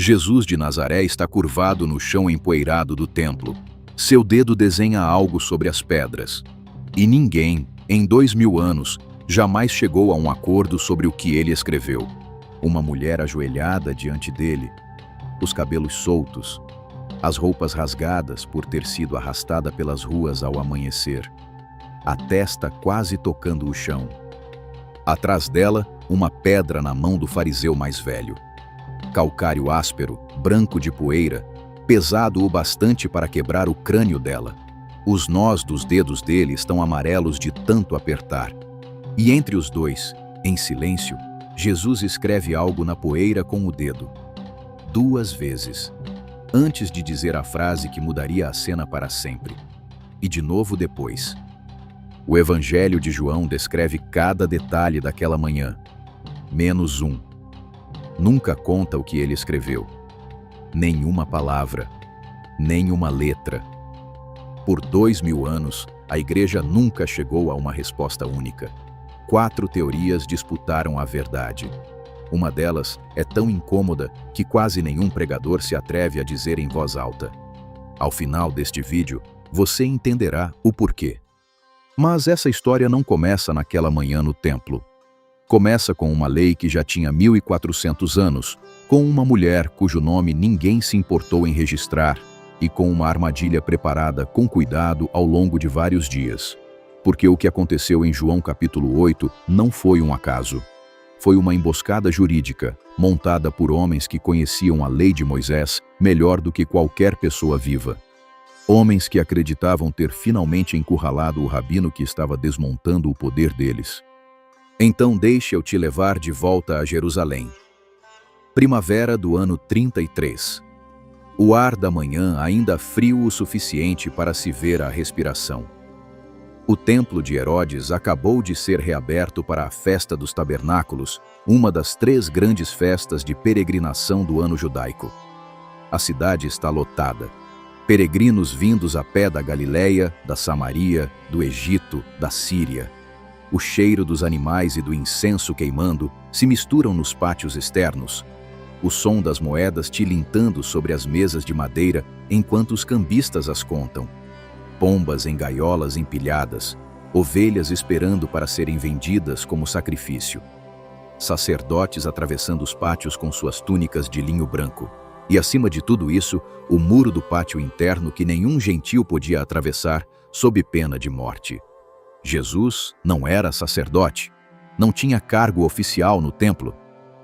Jesus de Nazaré está curvado no chão empoeirado do templo. Seu dedo desenha algo sobre as pedras. E ninguém, em 2000 anos, jamais chegou a um acordo sobre o que ele escreveu. Uma mulher ajoelhada diante dele, os cabelos soltos, as roupas rasgadas por ter sido arrastada pelas ruas ao amanhecer, a testa quase tocando o chão. Atrás dela, uma pedra na mão do fariseu mais velho. Calcário áspero, branco de poeira, pesado o bastante para quebrar o crânio dela. Os nós dos dedos dele estão amarelos de tanto apertar. E entre os dois, em silêncio, Jesus escreve algo na poeira com o dedo. 2 vezes, antes de dizer a frase que mudaria a cena para sempre. E de novo depois. O Evangelho de João descreve cada detalhe daquela manhã, menos um. Nunca conta o que ele escreveu. Nenhuma palavra, nenhuma letra. Por 2000 anos, a igreja nunca chegou a uma resposta única. 4 teorias disputaram a verdade. Uma delas é tão incômoda que quase nenhum pregador se atreve a dizer em voz alta. Ao final deste vídeo, você entenderá o porquê. Mas essa história não começa naquela manhã no templo. Começa com uma lei que já tinha 1400 anos, com uma mulher cujo nome ninguém se importou em registrar e com uma armadilha preparada com cuidado ao longo de vários dias. Porque o que aconteceu em João capítulo 8 não foi um acaso. Foi uma emboscada jurídica, montada por homens que conheciam a lei de Moisés melhor do que qualquer pessoa viva. Homens que acreditavam ter finalmente encurralado o rabino que estava desmontando o poder deles. Então deixe eu te levar de volta a Jerusalém. Primavera do ano 33. O ar da manhã ainda frio o suficiente para se ver a respiração. O templo de Herodes acabou de ser reaberto para a festa dos tabernáculos, uma das 3 grandes festas de peregrinação do ano judaico. A cidade está lotada. Peregrinos vindos a pé da Galileia, da Samaria, do Egito, da Síria. O cheiro dos animais e do incenso queimando se misturam nos pátios externos. O som das moedas tilintando sobre as mesas de madeira enquanto os cambistas as contam. Pombas em gaiolas empilhadas, ovelhas esperando para serem vendidas como sacrifício. Sacerdotes atravessando os pátios com suas túnicas de linho branco. E acima de tudo isso, o muro do pátio interno que nenhum gentil podia atravessar sob pena de morte. Jesus não era sacerdote, não tinha cargo oficial no templo,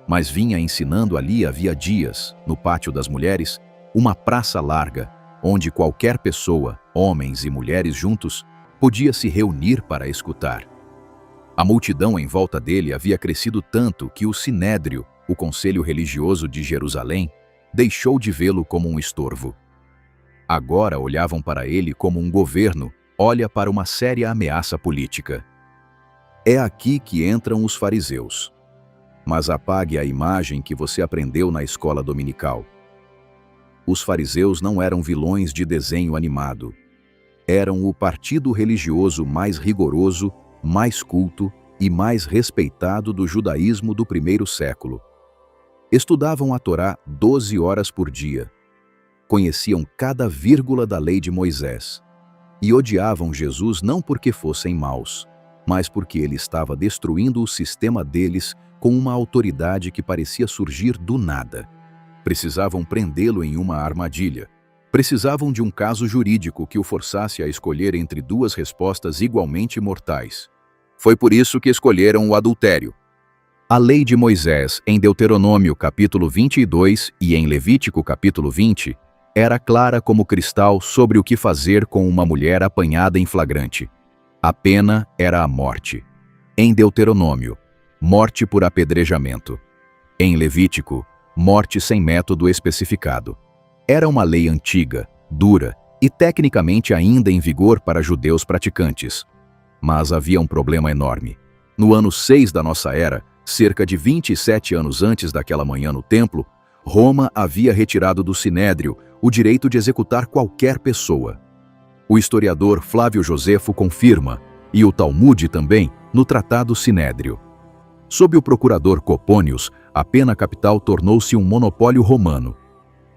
mas vinha ensinando ali havia dias, no pátio das mulheres, uma praça larga, onde qualquer pessoa, homens e mulheres juntos, podia se reunir para escutar. A multidão em volta dele havia crescido tanto que o Sinédrio, o conselho religioso de Jerusalém, deixou de vê-lo como um estorvo. Agora olhavam para ele como um governo olha para uma séria ameaça política. É aqui que entram os fariseus. Mas apague a imagem que você aprendeu na escola dominical. Os fariseus não eram vilões de desenho animado. Eram o partido religioso mais rigoroso, mais culto e mais respeitado do judaísmo do primeiro século. Estudavam a Torá 12 horas por dia. Conheciam cada vírgula da lei de Moisés. E odiavam Jesus não porque fossem maus, mas porque ele estava destruindo o sistema deles com uma autoridade que parecia surgir do nada. Precisavam prendê-lo em uma armadilha. Precisavam de um caso jurídico que o forçasse a escolher entre 2 respostas igualmente mortais. Foi por isso que escolheram o adultério. A lei de Moisés, em Deuteronômio capítulo 22 e em Levítico capítulo 20, era clara como cristal sobre o que fazer com uma mulher apanhada em flagrante. A pena era a morte. Em Deuteronômio, morte por apedrejamento. Em Levítico, morte sem método especificado. Era uma lei antiga, dura e tecnicamente ainda em vigor para judeus praticantes. Mas havia um problema enorme. No ano 6 da nossa era, cerca de 27 anos antes daquela manhã no templo, Roma havia retirado do Sinédrio o direito de executar qualquer pessoa. O historiador Flávio Josefo confirma, e o Talmude também, no Tratado Sinédrio. Sob o procurador Copônios, a pena capital tornou-se um monopólio romano,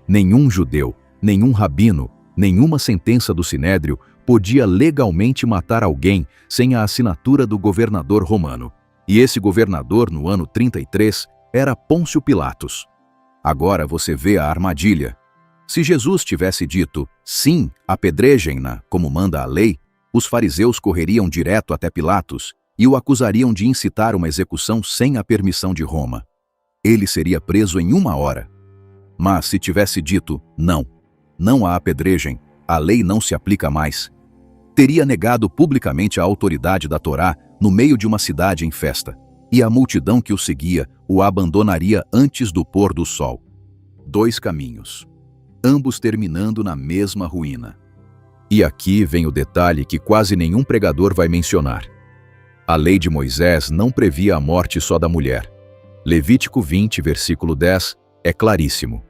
Nenhum judeu, nenhum rabino, nenhuma sentença do Sinédrio podia legalmente matar alguém sem a assinatura do governador romano. E esse governador, no ano 33, era Pôncio Pilatos. Agora você vê a armadilha. Se Jesus tivesse dito, sim, apedrejem-na, como manda a lei, os fariseus correriam direto até Pilatos e o acusariam de incitar uma execução sem a permissão de Roma. Ele seria preso em 1 hora. Mas se tivesse dito, não a apedrejem, a lei não se aplica mais, teria negado publicamente a autoridade da Torá no meio de uma cidade em festa, e a multidão que o seguia o abandonaria antes do pôr do sol. 2 caminhos, ambos terminando na mesma ruína. E aqui vem o detalhe que quase nenhum pregador vai mencionar. A lei de Moisés não previa a morte só da mulher. Levítico 20, versículo 10, é claríssimo.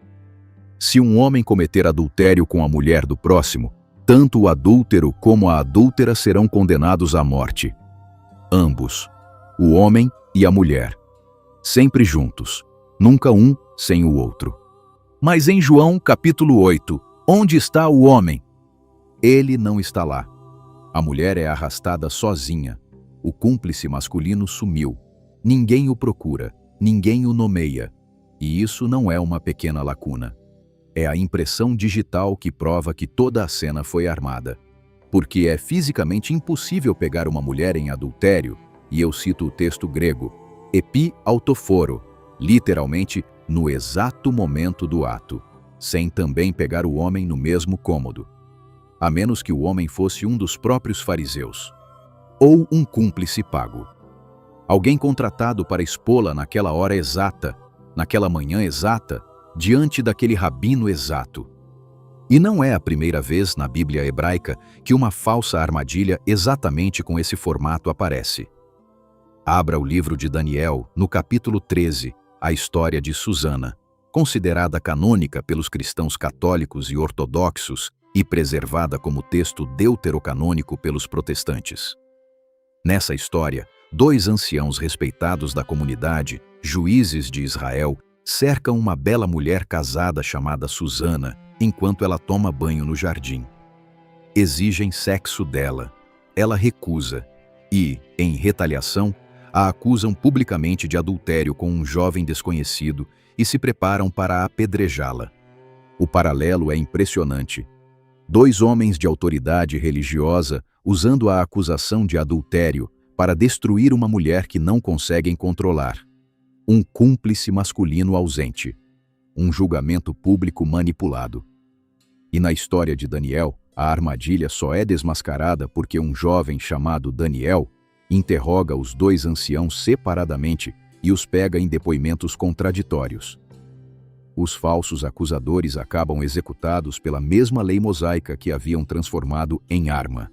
Se um homem cometer adultério com a mulher do próximo, tanto o adúltero como a adúltera serão condenados à morte. Ambos, o homem e a mulher, sempre juntos, nunca um sem o outro. Mas em João capítulo 8, onde está o homem? Ele não está lá. A mulher é arrastada sozinha. O cúmplice masculino sumiu. Ninguém o procura, ninguém o nomeia. E isso não é uma pequena lacuna. É a impressão digital que prova que toda a cena foi armada. Porque é fisicamente impossível pegar uma mulher em adultério, e eu cito o texto grego, epi autoforo, literalmente no exato momento do ato, sem também pegar o homem no mesmo cômodo. A menos que o homem fosse um dos próprios fariseus, ou um cúmplice pago. Alguém contratado para expô-la naquela hora exata, naquela manhã exata, diante daquele rabino exato. E não é a primeira vez na Bíblia hebraica que uma falsa armadilha exatamente com esse formato aparece. Abra o livro de Daniel, no capítulo 13, a história de Susana, considerada canônica pelos cristãos católicos e ortodoxos e preservada como texto deuterocanônico pelos protestantes. Nessa história, 2 anciãos respeitados da comunidade, juízes de Israel, cercam uma bela mulher casada chamada Susana, enquanto ela toma banho no jardim. Exigem sexo dela. Ela recusa e, em retaliação, a acusam publicamente de adultério com um jovem desconhecido e se preparam para apedrejá-la. O paralelo é impressionante. 2 homens de autoridade religiosa usando a acusação de adultério para destruir uma mulher que não conseguem controlar. Um cúmplice masculino ausente. Um julgamento público manipulado. E na história de Daniel, a armadilha só é desmascarada porque um jovem chamado Daniel interroga os 2 anciãos separadamente e os pega em depoimentos contraditórios. Os falsos acusadores acabam executados pela mesma lei mosaica que haviam transformado em arma.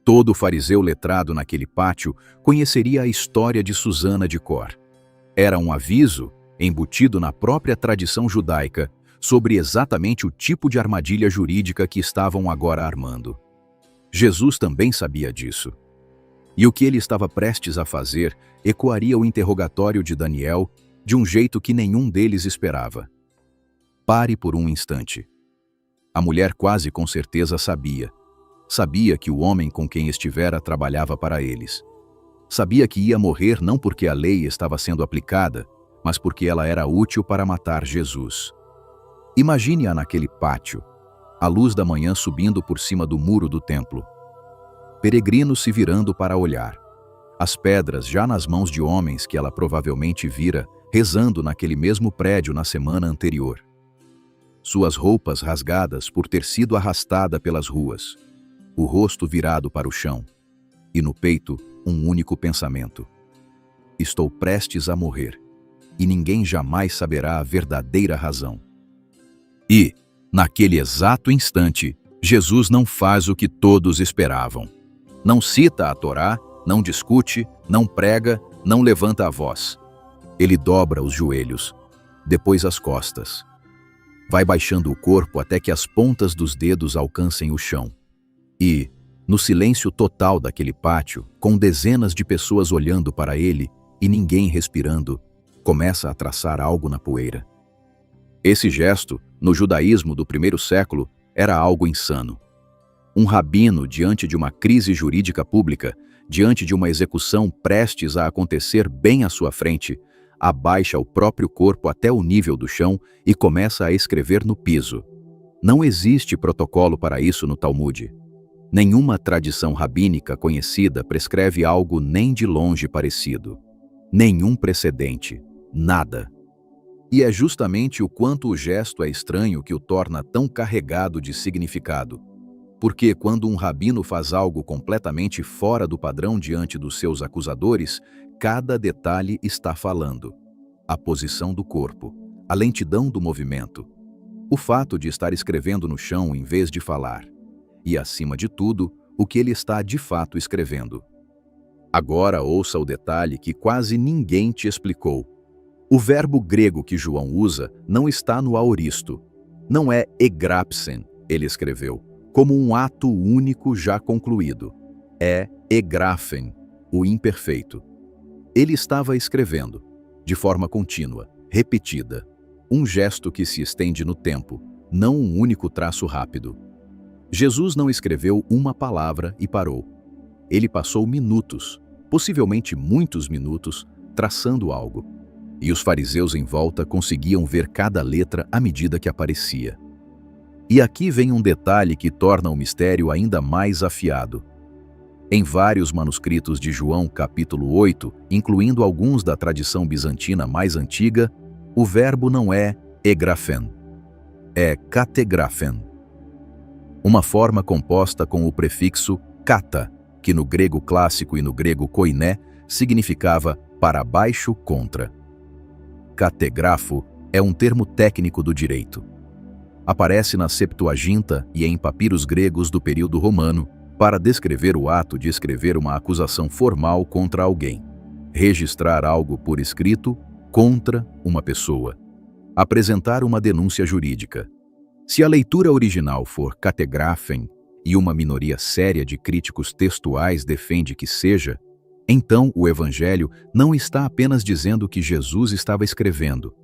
Todo fariseu letrado naquele pátio conheceria a história de Susana de cor. Era um aviso, embutido na própria tradição judaica, sobre exatamente o tipo de armadilha jurídica que estavam agora armando. Jesus também sabia disso. E o que ele estava prestes a fazer ecoaria o interrogatório de Daniel de um jeito que nenhum deles esperava. Pare por um instante. A mulher quase com certeza sabia. Sabia que o homem com quem estivera trabalhava para eles. Sabia que ia morrer não porque a lei estava sendo aplicada, mas porque ela era útil para matar Jesus. Imagine-a naquele pátio, a luz da manhã subindo por cima do muro do templo. Peregrinos se virando para olhar. As pedras já nas mãos de homens que ela provavelmente vira, rezando naquele mesmo prédio na semana anterior. Suas roupas rasgadas por ter sido arrastada pelas ruas. O rosto virado para o chão. E no peito, um único pensamento. Estou prestes a morrer. E ninguém jamais saberá a verdadeira razão. E, naquele exato instante, Jesus não faz o que todos esperavam. Não cita a Torá, não discute, não prega, não levanta a voz. Ele dobra os joelhos, depois as costas. Vai baixando o corpo até que as pontas dos dedos alcancem o chão. E, no silêncio total daquele pátio, com dezenas de pessoas olhando para ele e ninguém respirando, começa a traçar algo na poeira. Esse gesto, no judaísmo do primeiro século, era algo insano. Um rabino, diante de uma crise jurídica pública, diante de uma execução prestes a acontecer bem à sua frente, abaixa o próprio corpo até o nível do chão e começa a escrever no piso. Não existe protocolo para isso no Talmude. Nenhuma tradição rabínica conhecida prescreve algo nem de longe parecido. Nenhum precedente. Nada. E é justamente o quanto o gesto é estranho que o torna tão carregado de significado. Porque quando um rabino faz algo completamente fora do padrão diante dos seus acusadores, cada detalhe está falando. A posição do corpo, a lentidão do movimento, o fato de estar escrevendo no chão em vez de falar. E, acima de tudo, o que ele está de fato escrevendo. Agora ouça o detalhe que quase ninguém te explicou. O verbo grego que João usa não está no aoristo. Não é egrapsen, ele escreveu, como um ato único já concluído. É egrafen, o imperfeito. Ele estava escrevendo, de forma contínua, repetida, um gesto que se estende no tempo, não um único traço rápido. Jesus não escreveu uma palavra e parou. Ele passou minutos, possivelmente muitos minutos, traçando algo. E os fariseus em volta conseguiam ver cada letra à medida que aparecia. E aqui vem um detalhe que torna o mistério ainda mais afiado. Em vários manuscritos de João capítulo 8, incluindo alguns da tradição bizantina mais antiga, o verbo não é egrafen, é kategrafen. Uma forma composta com o prefixo kata, que no grego clássico e no grego koiné significava para baixo contra. Categrafo é um termo técnico do direito. Aparece na Septuaginta e em papiros gregos do período romano para descrever o ato de escrever uma acusação formal contra alguém, registrar algo por escrito contra uma pessoa, apresentar uma denúncia jurídica. Se a leitura original for categrafen e uma minoria séria de críticos textuais defende que seja, então o Evangelho não está apenas dizendo que Jesus estava escrevendo,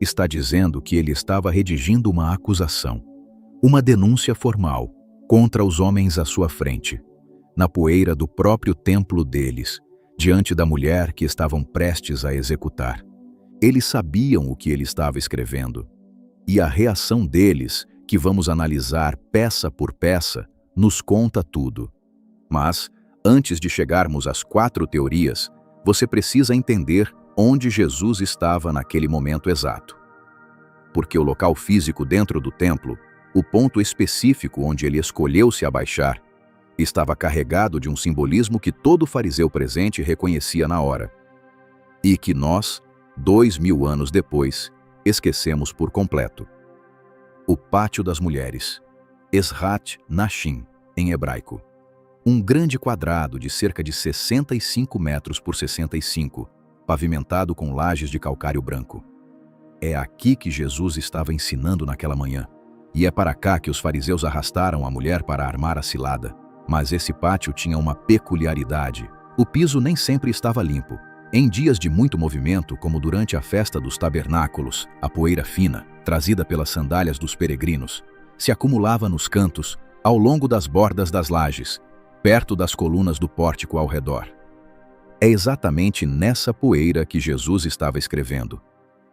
está dizendo que ele estava redigindo uma acusação, uma denúncia formal contra os homens à sua frente, na poeira do próprio templo deles, diante da mulher que estavam prestes a executar. Eles sabiam o que ele estava escrevendo, e a reação deles, que vamos analisar peça por peça, nos conta tudo. Mas, antes de chegarmos às 4 teorias, você precisa entender onde Jesus estava naquele momento exato. Porque o local físico dentro do templo, o ponto específico onde ele escolheu se abaixar, estava carregado de um simbolismo que todo fariseu presente reconhecia na hora. E que nós, 2000 anos depois, esquecemos por completo. O Pátio das Mulheres, Ezrat Nashim, em hebraico. Um grande quadrado de cerca de 65 metros por 65, pavimentado com lajes de calcário branco. É aqui que Jesus estava ensinando naquela manhã. E é para cá que os fariseus arrastaram a mulher para armar a cilada. Mas esse pátio tinha uma peculiaridade. O piso nem sempre estava limpo. Em dias de muito movimento, como durante a festa dos tabernáculos, a poeira fina, trazida pelas sandálias dos peregrinos, se acumulava nos cantos, ao longo das bordas das lajes, perto das colunas do pórtico ao redor. É exatamente nessa poeira que Jesus estava escrevendo.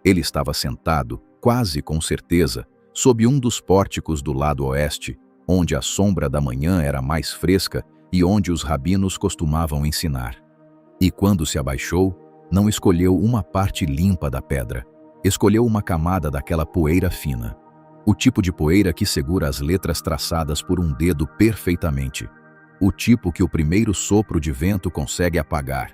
Ele estava sentado, quase com certeza, sob um dos pórticos do lado oeste, onde a sombra da manhã era mais fresca e onde os rabinos costumavam ensinar. E quando se abaixou, não escolheu uma parte limpa da pedra, escolheu uma camada daquela poeira fina. O tipo de poeira que segura as letras traçadas por um dedo perfeitamente. O tipo que o primeiro sopro de vento consegue apagar.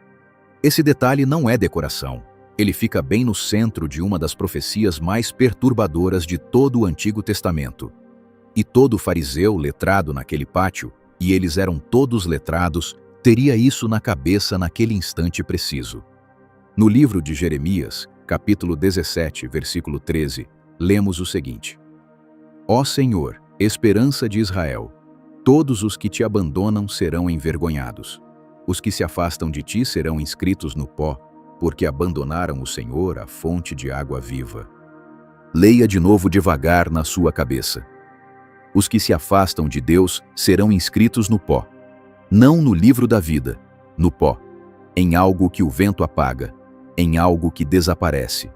Esse detalhe não é decoração. Ele fica bem no centro de uma das profecias mais perturbadoras de todo o Antigo Testamento. E todo fariseu letrado naquele pátio, e eles eram todos letrados, teria isso na cabeça naquele instante preciso. No livro de Jeremias, capítulo 17, versículo 13, lemos o seguinte: Ó Senhor, esperança de Israel, todos os que te abandonam serão envergonhados. Os que se afastam de ti serão inscritos no pó, porque abandonaram o Senhor, a fonte de água viva. Leia de novo devagar na sua cabeça. Os que se afastam de Deus serão inscritos no pó. Não no livro da vida, no pó. Em algo que o vento apaga, em algo que desaparece.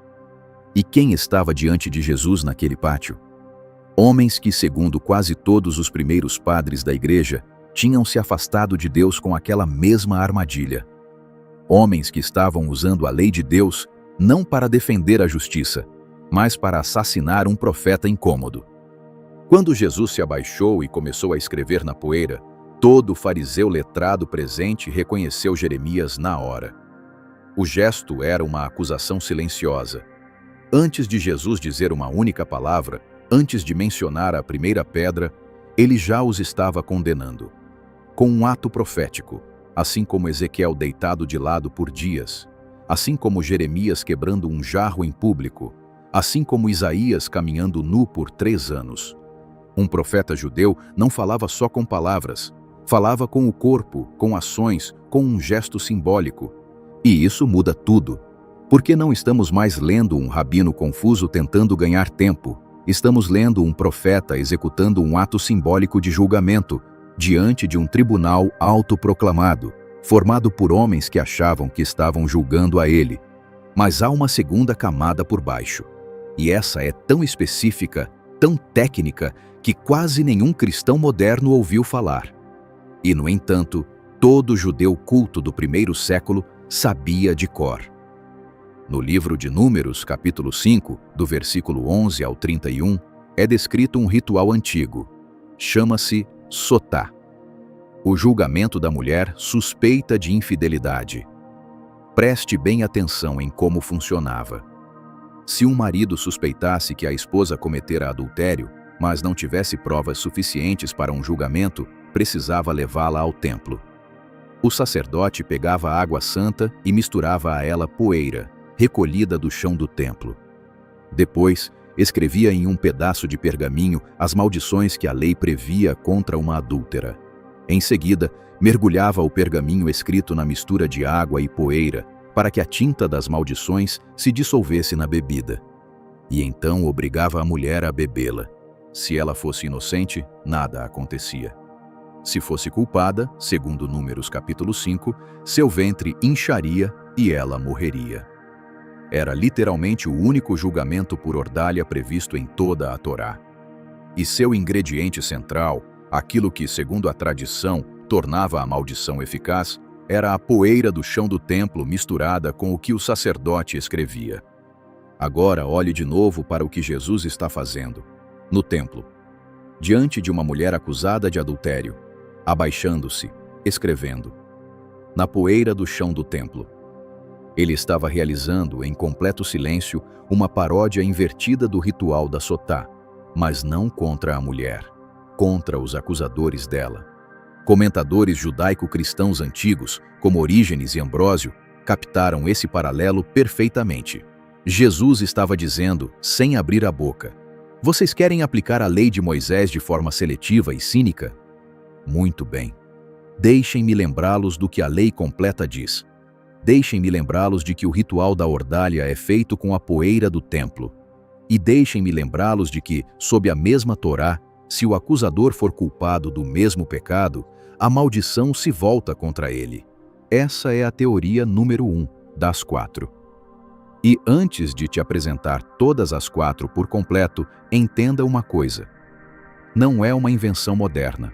E quem estava diante de Jesus naquele pátio? Homens que, segundo quase todos os primeiros padres da igreja, tinham se afastado de Deus com aquela mesma armadilha. Homens que estavam usando a lei de Deus não para defender a justiça, mas para assassinar um profeta incômodo. Quando Jesus se abaixou e começou a escrever na poeira, todo fariseu letrado presente reconheceu Jeremias na hora. O gesto era uma acusação silenciosa. Antes de Jesus dizer uma única palavra, antes de mencionar a primeira pedra, ele já os estava condenando. Com um ato profético, assim como Ezequiel deitado de lado por dias, assim como Jeremias quebrando um jarro em público, assim como Isaías caminhando nu por 3 anos. Um profeta judeu não falava só com palavras, falava com o corpo, com ações, com um gesto simbólico. E isso muda tudo. Porque não estamos mais lendo um rabino confuso tentando ganhar tempo. Estamos lendo um profeta executando um ato simbólico de julgamento diante de um tribunal autoproclamado, formado por homens que achavam que estavam julgando a ele. Mas há uma segunda camada por baixo. E essa é tão específica, tão técnica, que quase nenhum cristão moderno ouviu falar. E, no entanto, todo judeu culto do primeiro século sabia de cor. No livro de Números, capítulo 5, do versículo 11 ao 31, é descrito um ritual antigo. Chama-se sotá. O julgamento da mulher suspeita de infidelidade. Preste bem atenção em como funcionava. Se um marido suspeitasse que a esposa cometera adultério, mas não tivesse provas suficientes para um julgamento, precisava levá-la ao templo. O sacerdote pegava a água santa e misturava a ela poeira, recolhida do chão do templo. Depois, escrevia em um pedaço de pergaminho as maldições que a lei previa contra uma adúltera. Em seguida, mergulhava o pergaminho escrito na mistura de água e poeira, para que a tinta das maldições se dissolvesse na bebida. E então obrigava a mulher a bebê-la. Se ela fosse inocente, nada acontecia. Se fosse culpada, segundo Números capítulo 5, seu ventre incharia e ela morreria. Era literalmente o único julgamento por ordalha previsto em toda a Torá. E seu ingrediente central, aquilo que, segundo a tradição, tornava a maldição eficaz, era a poeira do chão do templo misturada com o que o sacerdote escrevia. Agora olhe de novo para o que Jesus está fazendo. No templo, diante de uma mulher acusada de adultério, abaixando-se, escrevendo. Na poeira do chão do templo. Ele estava realizando, em completo silêncio, uma paródia invertida do ritual da sotá, mas não contra a mulher, contra os acusadores dela. Comentadores judaico-cristãos antigos, como Orígenes e Ambrósio, captaram esse paralelo perfeitamente. Jesus estava dizendo, sem abrir a boca: vocês querem aplicar a lei de Moisés de forma seletiva e cínica? Muito bem. Deixem-me lembrá-los do que a lei completa diz. Deixem-me lembrá-los de que o ritual da ordalha é feito com a poeira do templo. E deixem-me lembrá-los de que, sob a mesma Torá, se o acusador for culpado do mesmo pecado, a maldição se volta contra ele. Essa é a teoria número 1 das 4. E antes de te apresentar todas as 4 por completo, entenda uma coisa. Não é uma invenção moderna.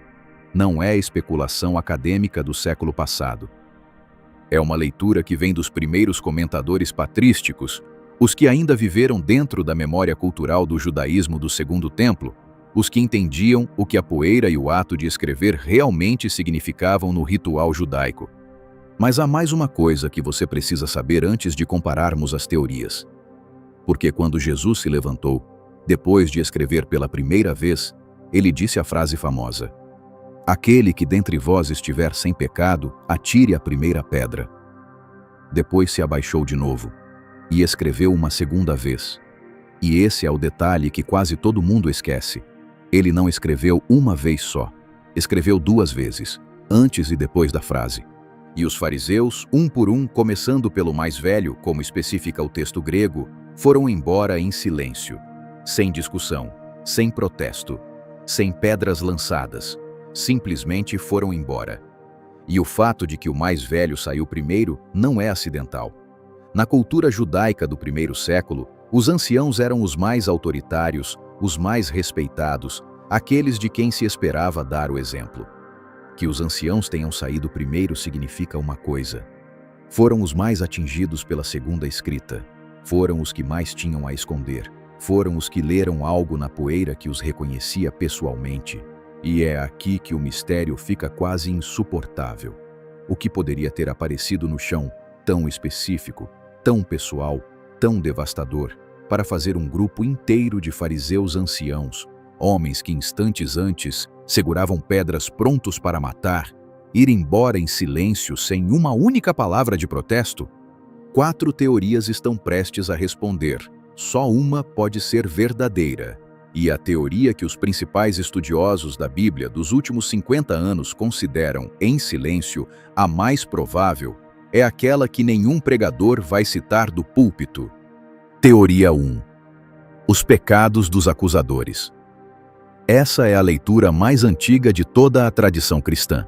Não é especulação acadêmica do século passado. É uma leitura que vem dos primeiros comentadores patrísticos, os que ainda viveram dentro da memória cultural do judaísmo do Segundo Templo, os que entendiam o que a poeira e o ato de escrever realmente significavam no ritual judaico. Mas há mais uma coisa que você precisa saber antes de compararmos as teorias. Porque quando Jesus se levantou, depois de escrever pela primeira vez, ele disse a frase famosa: aquele que dentre vós estiver sem pecado, atire a primeira pedra. Depois se abaixou de novo e escreveu uma segunda vez. E esse é o detalhe que quase todo mundo esquece. Ele não escreveu uma vez só. Escreveu 2 vezes, antes e depois da frase. E os fariseus, um por um, começando pelo mais velho, como especifica o texto grego, foram embora em silêncio. sem discussão, sem protesto, sem pedras lançadas. Simplesmente foram embora. E o fato de que o mais velho saiu primeiro não é acidental. Na cultura judaica do primeiro século, os anciãos eram os mais autoritários, os mais respeitados, aqueles de quem se esperava dar o exemplo. Que os anciãos tenham saído primeiro significa uma coisa: foram os mais atingidos pela segunda escrita, foram os que mais tinham a esconder, foram os que leram algo na poeira que os reconhecia pessoalmente. E é aqui que o mistério fica quase insuportável. O que poderia ter aparecido no chão, tão específico, tão pessoal, tão devastador, para fazer um grupo inteiro de fariseus anciãos, homens que instantes antes seguravam pedras prontos para matar, ir embora em silêncio sem uma única palavra de protesto? 4 teorias estão prestes a responder. Só uma pode ser verdadeira. E a teoria que os principais estudiosos da Bíblia dos últimos 50 anos consideram, em silêncio, a mais provável, é aquela que nenhum pregador vai citar do púlpito. Teoria 1. Os pecados dos acusadores. Essa é a leitura mais antiga de toda a tradição cristã.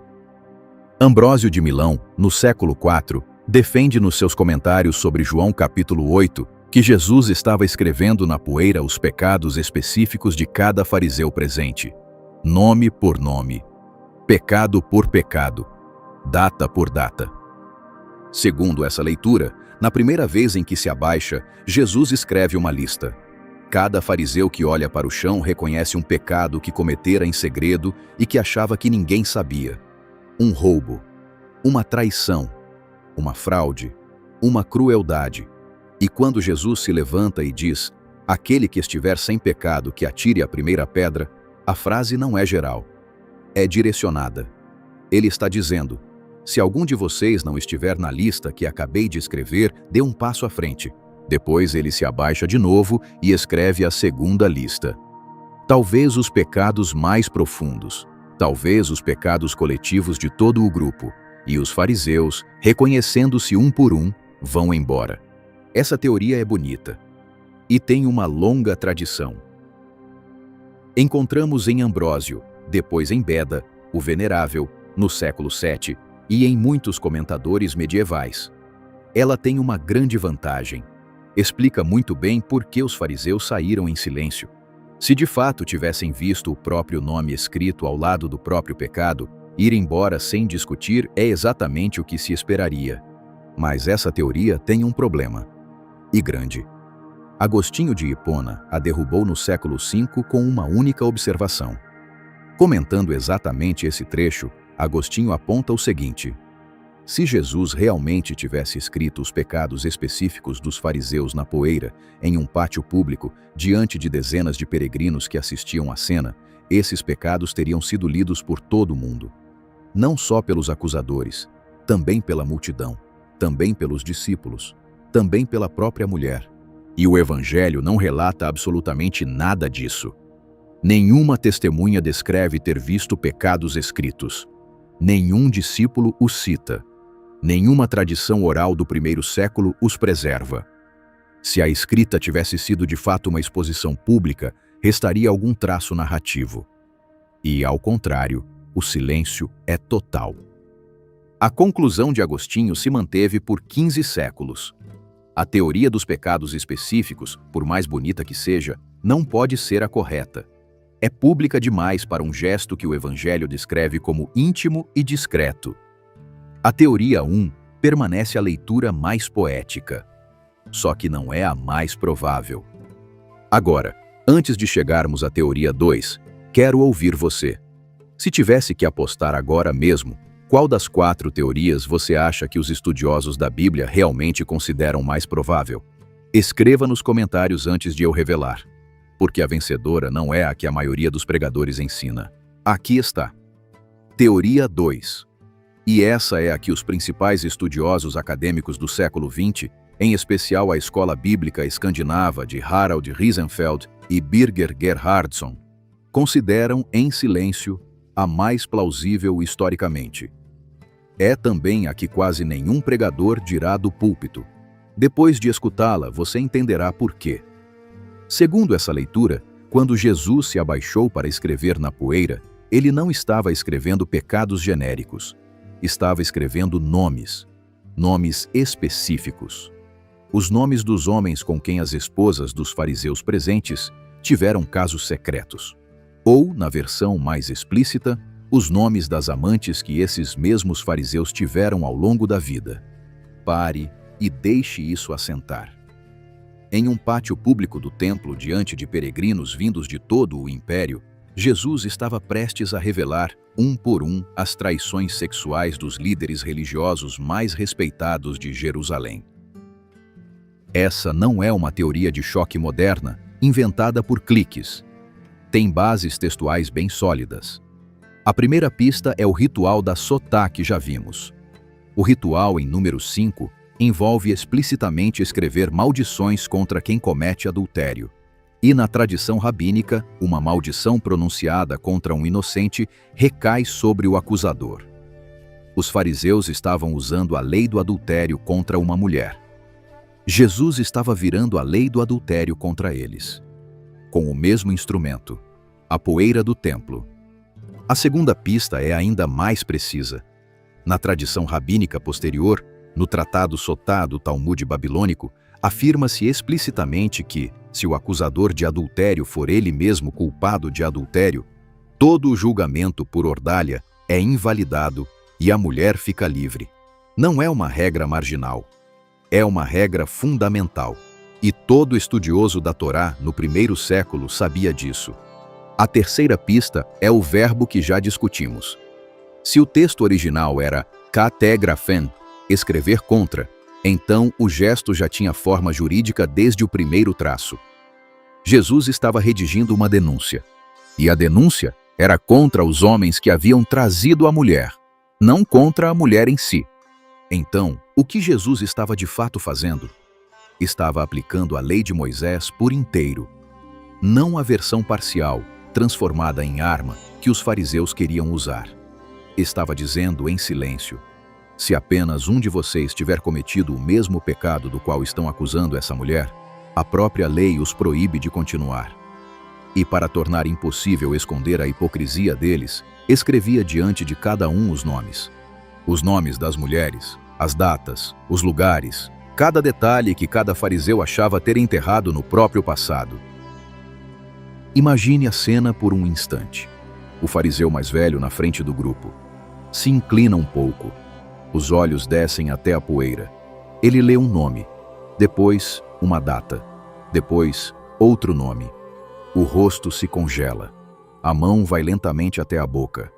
Ambrósio de Milão, no século IV, defende nos seus comentários sobre João capítulo 8, que Jesus estava escrevendo na poeira os pecados específicos de cada fariseu presente, nome por nome, pecado por pecado, data por data. Segundo essa leitura, na primeira vez em que se abaixa, Jesus escreve uma lista. Cada fariseu que olha para o chão reconhece um pecado que cometera em segredo e que achava que ninguém sabia. Um roubo, uma traição, uma fraude, uma crueldade. E quando Jesus se levanta e diz: "Aquele que estiver sem pecado, que atire a primeira pedra", a frase não é geral, é direcionada. Ele está dizendo: se algum de vocês não estiver na lista que acabei de escrever, dê um passo à frente. Depois ele se abaixa de novo e escreve a segunda lista. Talvez os pecados mais profundos, talvez os pecados coletivos de todo o grupo, e os fariseus, reconhecendo-se um por um, vão embora. Essa teoria é bonita e tem uma longa tradição. Encontramos em Ambrósio, depois em Beda, o Venerável, no século VII, e em muitos comentadores medievais. Ela tem uma grande vantagem. Explica muito bem por que os fariseus saíram em silêncio. Se de fato tivessem visto o próprio nome escrito ao lado do próprio pecado, ir embora sem discutir é exatamente o que se esperaria. Mas essa teoria tem um problema. E grande. Agostinho de Hipona a derrubou no século V com uma única observação. Comentando exatamente esse trecho, Agostinho aponta o seguinte: se Jesus realmente tivesse escrito os pecados específicos dos fariseus na poeira, em um pátio público, diante de dezenas de peregrinos que assistiam à cena, esses pecados teriam sido lidos por todo o mundo. Não só pelos acusadores, também pela multidão, também pelos discípulos, também pela própria mulher. E o Evangelho não relata absolutamente nada disso. Nenhuma testemunha descreve ter visto pecados escritos. Nenhum discípulo os cita. Nenhuma tradição oral do primeiro século os preserva. Se a escrita tivesse sido de fato uma exposição pública, restaria algum traço narrativo. E, ao contrário, o silêncio é total. A conclusão de Agostinho se manteve por 15 séculos. A teoria dos pecados específicos, por mais bonita que seja, não pode ser a correta. É pública demais para um gesto que o Evangelho descreve como íntimo e discreto. A teoria 1 permanece a leitura mais poética. Só que não é a mais provável. Agora, antes de chegarmos à teoria 2, quero ouvir você. Se tivesse que apostar agora mesmo, qual das 4 teorias você acha que os estudiosos da Bíblia realmente consideram mais provável? Escreva nos comentários antes de eu revelar, porque a vencedora não é a que a maioria dos pregadores ensina. Aqui está. Teoria 2. E essa é a que os principais estudiosos acadêmicos do século XX, em especial a escola bíblica escandinava de Harald Riesenfeld e Birger Gerhardsson, consideram em silêncio a mais plausível historicamente. É também a que quase nenhum pregador dirá do púlpito. Depois de escutá-la, você entenderá por quê. Segundo essa leitura, quando Jesus se abaixou para escrever na poeira, ele não estava escrevendo pecados genéricos. Estava escrevendo nomes específicos. Os nomes dos homens com quem as esposas dos fariseus presentes tiveram casos secretos. Ou, na versão mais explícita, os nomes das amantes que esses mesmos fariseus tiveram ao longo da vida. Pare e deixe isso assentar. Em um pátio público do templo, diante de peregrinos vindos de todo o império, Jesus estava prestes a revelar, um por um, as traições sexuais dos líderes religiosos mais respeitados de Jerusalém. Essa não é uma teoria de choque moderna, inventada por cliques. Tem bases textuais bem sólidas. A primeira pista é o ritual da Sotá que já vimos. O ritual, em número 5, envolve explicitamente escrever maldições contra quem comete adultério. E na tradição rabínica, uma maldição pronunciada contra um inocente recai sobre o acusador. Os fariseus estavam usando a lei do adultério contra uma mulher. Jesus estava virando a lei do adultério contra eles, com o mesmo instrumento, a poeira do templo. A segunda pista é ainda mais precisa. Na tradição rabínica posterior, no Tratado Sotá do Talmud babilônico, afirma-se explicitamente que, se o acusador de adultério for ele mesmo culpado de adultério, todo o julgamento por ordalha é invalidado e a mulher fica livre. Não é uma regra marginal, é uma regra fundamental. E todo estudioso da Torá no primeiro século sabia disso. A terceira pista é o verbo que já discutimos. Se o texto original era kategrafen, escrever contra, então o gesto já tinha forma jurídica desde o primeiro traço. Jesus estava redigindo uma denúncia. E a denúncia era contra os homens que haviam trazido a mulher, não contra a mulher em si. Então, o que Jesus estava de fato fazendo? Estava aplicando a lei de Moisés por inteiro, não a versão parcial, transformada em arma, que os fariseus queriam usar. Estava dizendo em silêncio: se apenas um de vocês tiver cometido o mesmo pecado do qual estão acusando essa mulher, a própria lei os proíbe de continuar. E para tornar impossível esconder a hipocrisia deles, escrevia diante de cada um os nomes das mulheres, as datas, os lugares, cada detalhe que cada fariseu achava ter enterrado no próprio passado. Imagine a cena por um instante. O fariseu mais velho na frente do grupo. Se inclina um pouco. Os olhos descem até a poeira. Ele lê um nome, depois uma data, depois outro nome. O rosto se congela. A mão vai lentamente até a boca.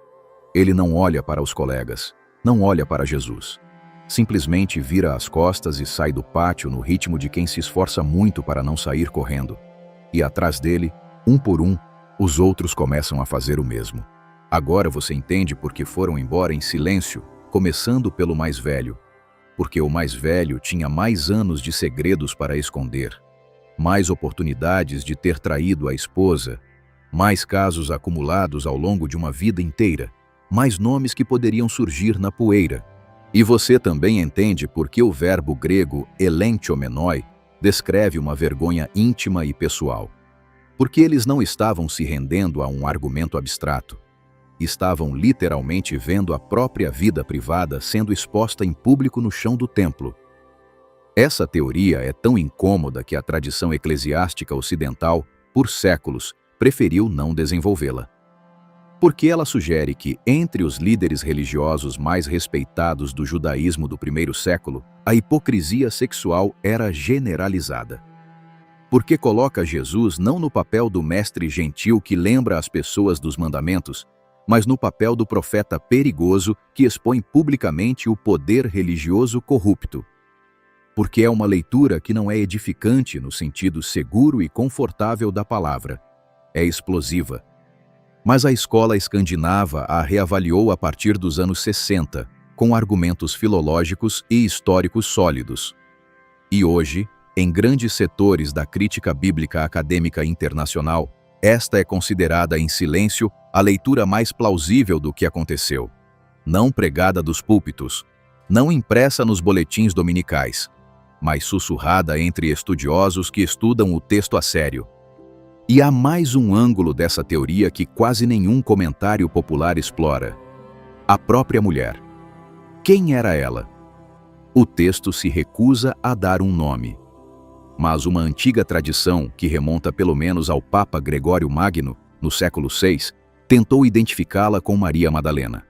Ele não olha para os colegas, não olha para Jesus. Simplesmente vira as costas e sai do pátio no ritmo de quem se esforça muito para não sair correndo. E atrás dele, um por um, os outros começam a fazer o mesmo. Agora você entende por que foram embora em silêncio, começando pelo mais velho. Porque o mais velho tinha mais anos de segredos para esconder, mais oportunidades de ter traído a esposa, mais casos acumulados ao longo de uma vida inteira, mais nomes que poderiam surgir na poeira. E você também entende por que o verbo grego elenchomenoi descreve uma vergonha íntima e pessoal. Porque eles não estavam se rendendo a um argumento abstrato. Estavam literalmente vendo a própria vida privada sendo exposta em público no chão do templo. Essa teoria é tão incômoda que a tradição eclesiástica ocidental, por séculos, preferiu não desenvolvê-la. Porque ela sugere que, entre os líderes religiosos mais respeitados do judaísmo do primeiro século, a hipocrisia sexual era generalizada. Porque coloca Jesus não no papel do mestre gentil que lembra as pessoas dos mandamentos, mas no papel do profeta perigoso que expõe publicamente o poder religioso corrupto. Porque é uma leitura que não é edificante no sentido seguro e confortável da palavra. É explosiva. Mas a escola escandinava a reavaliou a partir dos anos 60, com argumentos filológicos e históricos sólidos. E hoje, em grandes setores da crítica bíblica acadêmica internacional, esta é considerada em silêncio a leitura mais plausível do que aconteceu. Não pregada dos púlpitos, não impressa nos boletins dominicais, mas sussurrada entre estudiosos que estudam o texto a sério. E há mais um ângulo dessa teoria que quase nenhum comentário popular explora: a própria mulher. Quem era ela? O texto se recusa a dar um nome. Mas uma antiga tradição, que remonta pelo menos ao Papa Gregório Magno, no século VI, tentou identificá-la com Maria Madalena.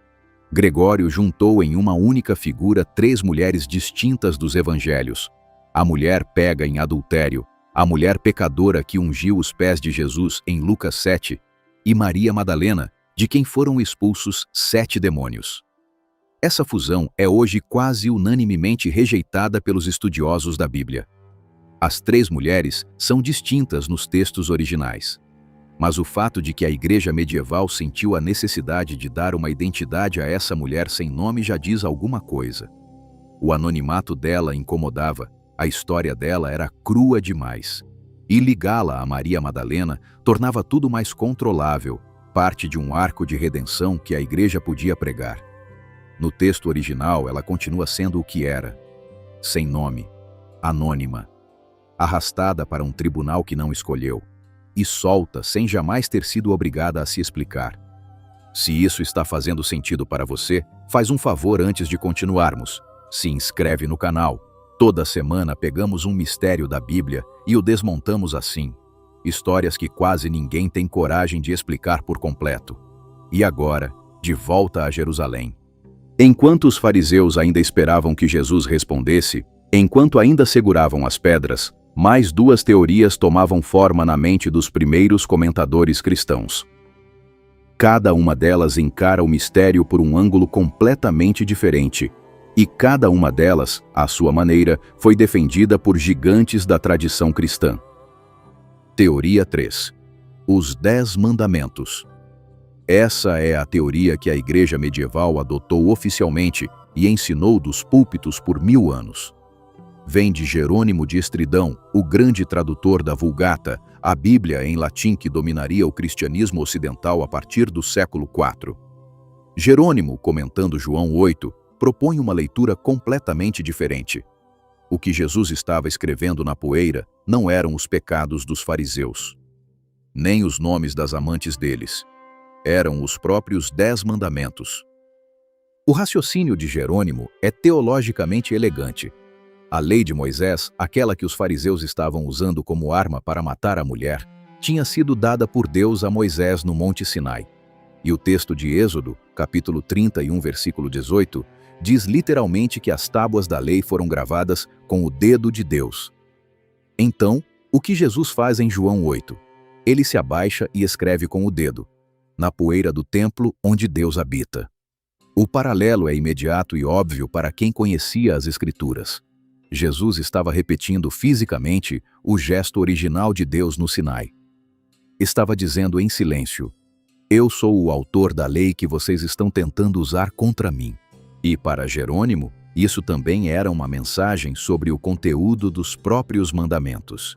Gregório juntou em uma única figura 3 mulheres distintas dos evangelhos: a mulher pega em adultério, a mulher pecadora que ungiu os pés de Jesus em Lucas 7 e Maria Madalena, de quem foram expulsos 7 demônios. Essa fusão é hoje quase unanimemente rejeitada pelos estudiosos da Bíblia. As 3 mulheres são distintas nos textos originais. Mas o fato de que a igreja medieval sentiu a necessidade de dar uma identidade a essa mulher sem nome já diz alguma coisa. O anonimato dela incomodava, a história dela era crua demais. E ligá-la a Maria Madalena tornava tudo mais controlável, parte de um arco de redenção que a igreja podia pregar. No texto original, ela continua sendo o que era: sem nome, anônima, arrastada para um tribunal que não escolheu, e solta sem jamais ter sido obrigada a se explicar. Se isso está fazendo sentido para você, faz um favor antes de continuarmos. Se inscreve no canal. Toda semana pegamos um mistério da Bíblia e o desmontamos assim. Histórias que quase ninguém tem coragem de explicar por completo. E agora, de volta a Jerusalém. Enquanto os fariseus ainda esperavam que Jesus respondesse, enquanto ainda seguravam as pedras, mais 2 teorias tomavam forma na mente dos primeiros comentadores cristãos. Cada uma delas encara o mistério por um ângulo completamente diferente, e cada uma delas, à sua maneira, foi defendida por gigantes da tradição cristã. Teoria 3. Os 10 Mandamentos. Essa é a teoria que a Igreja medieval adotou oficialmente e ensinou dos púlpitos por 1000 anos. Vem de Jerônimo de Estridão, o grande tradutor da Vulgata, a Bíblia em latim que dominaria o cristianismo ocidental a partir do século IV. Jerônimo, comentando João 8, propõe uma leitura completamente diferente. O que Jesus estava escrevendo na poeira não eram os pecados dos fariseus, nem os nomes das amantes deles. Eram os próprios 10 mandamentos. O raciocínio de Jerônimo é teologicamente elegante. A lei de Moisés, aquela que os fariseus estavam usando como arma para matar a mulher, tinha sido dada por Deus a Moisés no Monte Sinai. E o texto de Êxodo, capítulo 31, versículo 18, diz literalmente que as tábuas da lei foram gravadas com o dedo de Deus. Então, o que Jesus faz em João 8? Ele se abaixa e escreve com o dedo, na poeira do templo onde Deus habita. O paralelo é imediato e óbvio para quem conhecia as Escrituras. Jesus estava repetindo fisicamente o gesto original de Deus no Sinai. Estava dizendo em silêncio: eu sou o autor da lei que vocês estão tentando usar contra mim. E para Jerônimo, isso também era uma mensagem sobre o conteúdo dos próprios mandamentos.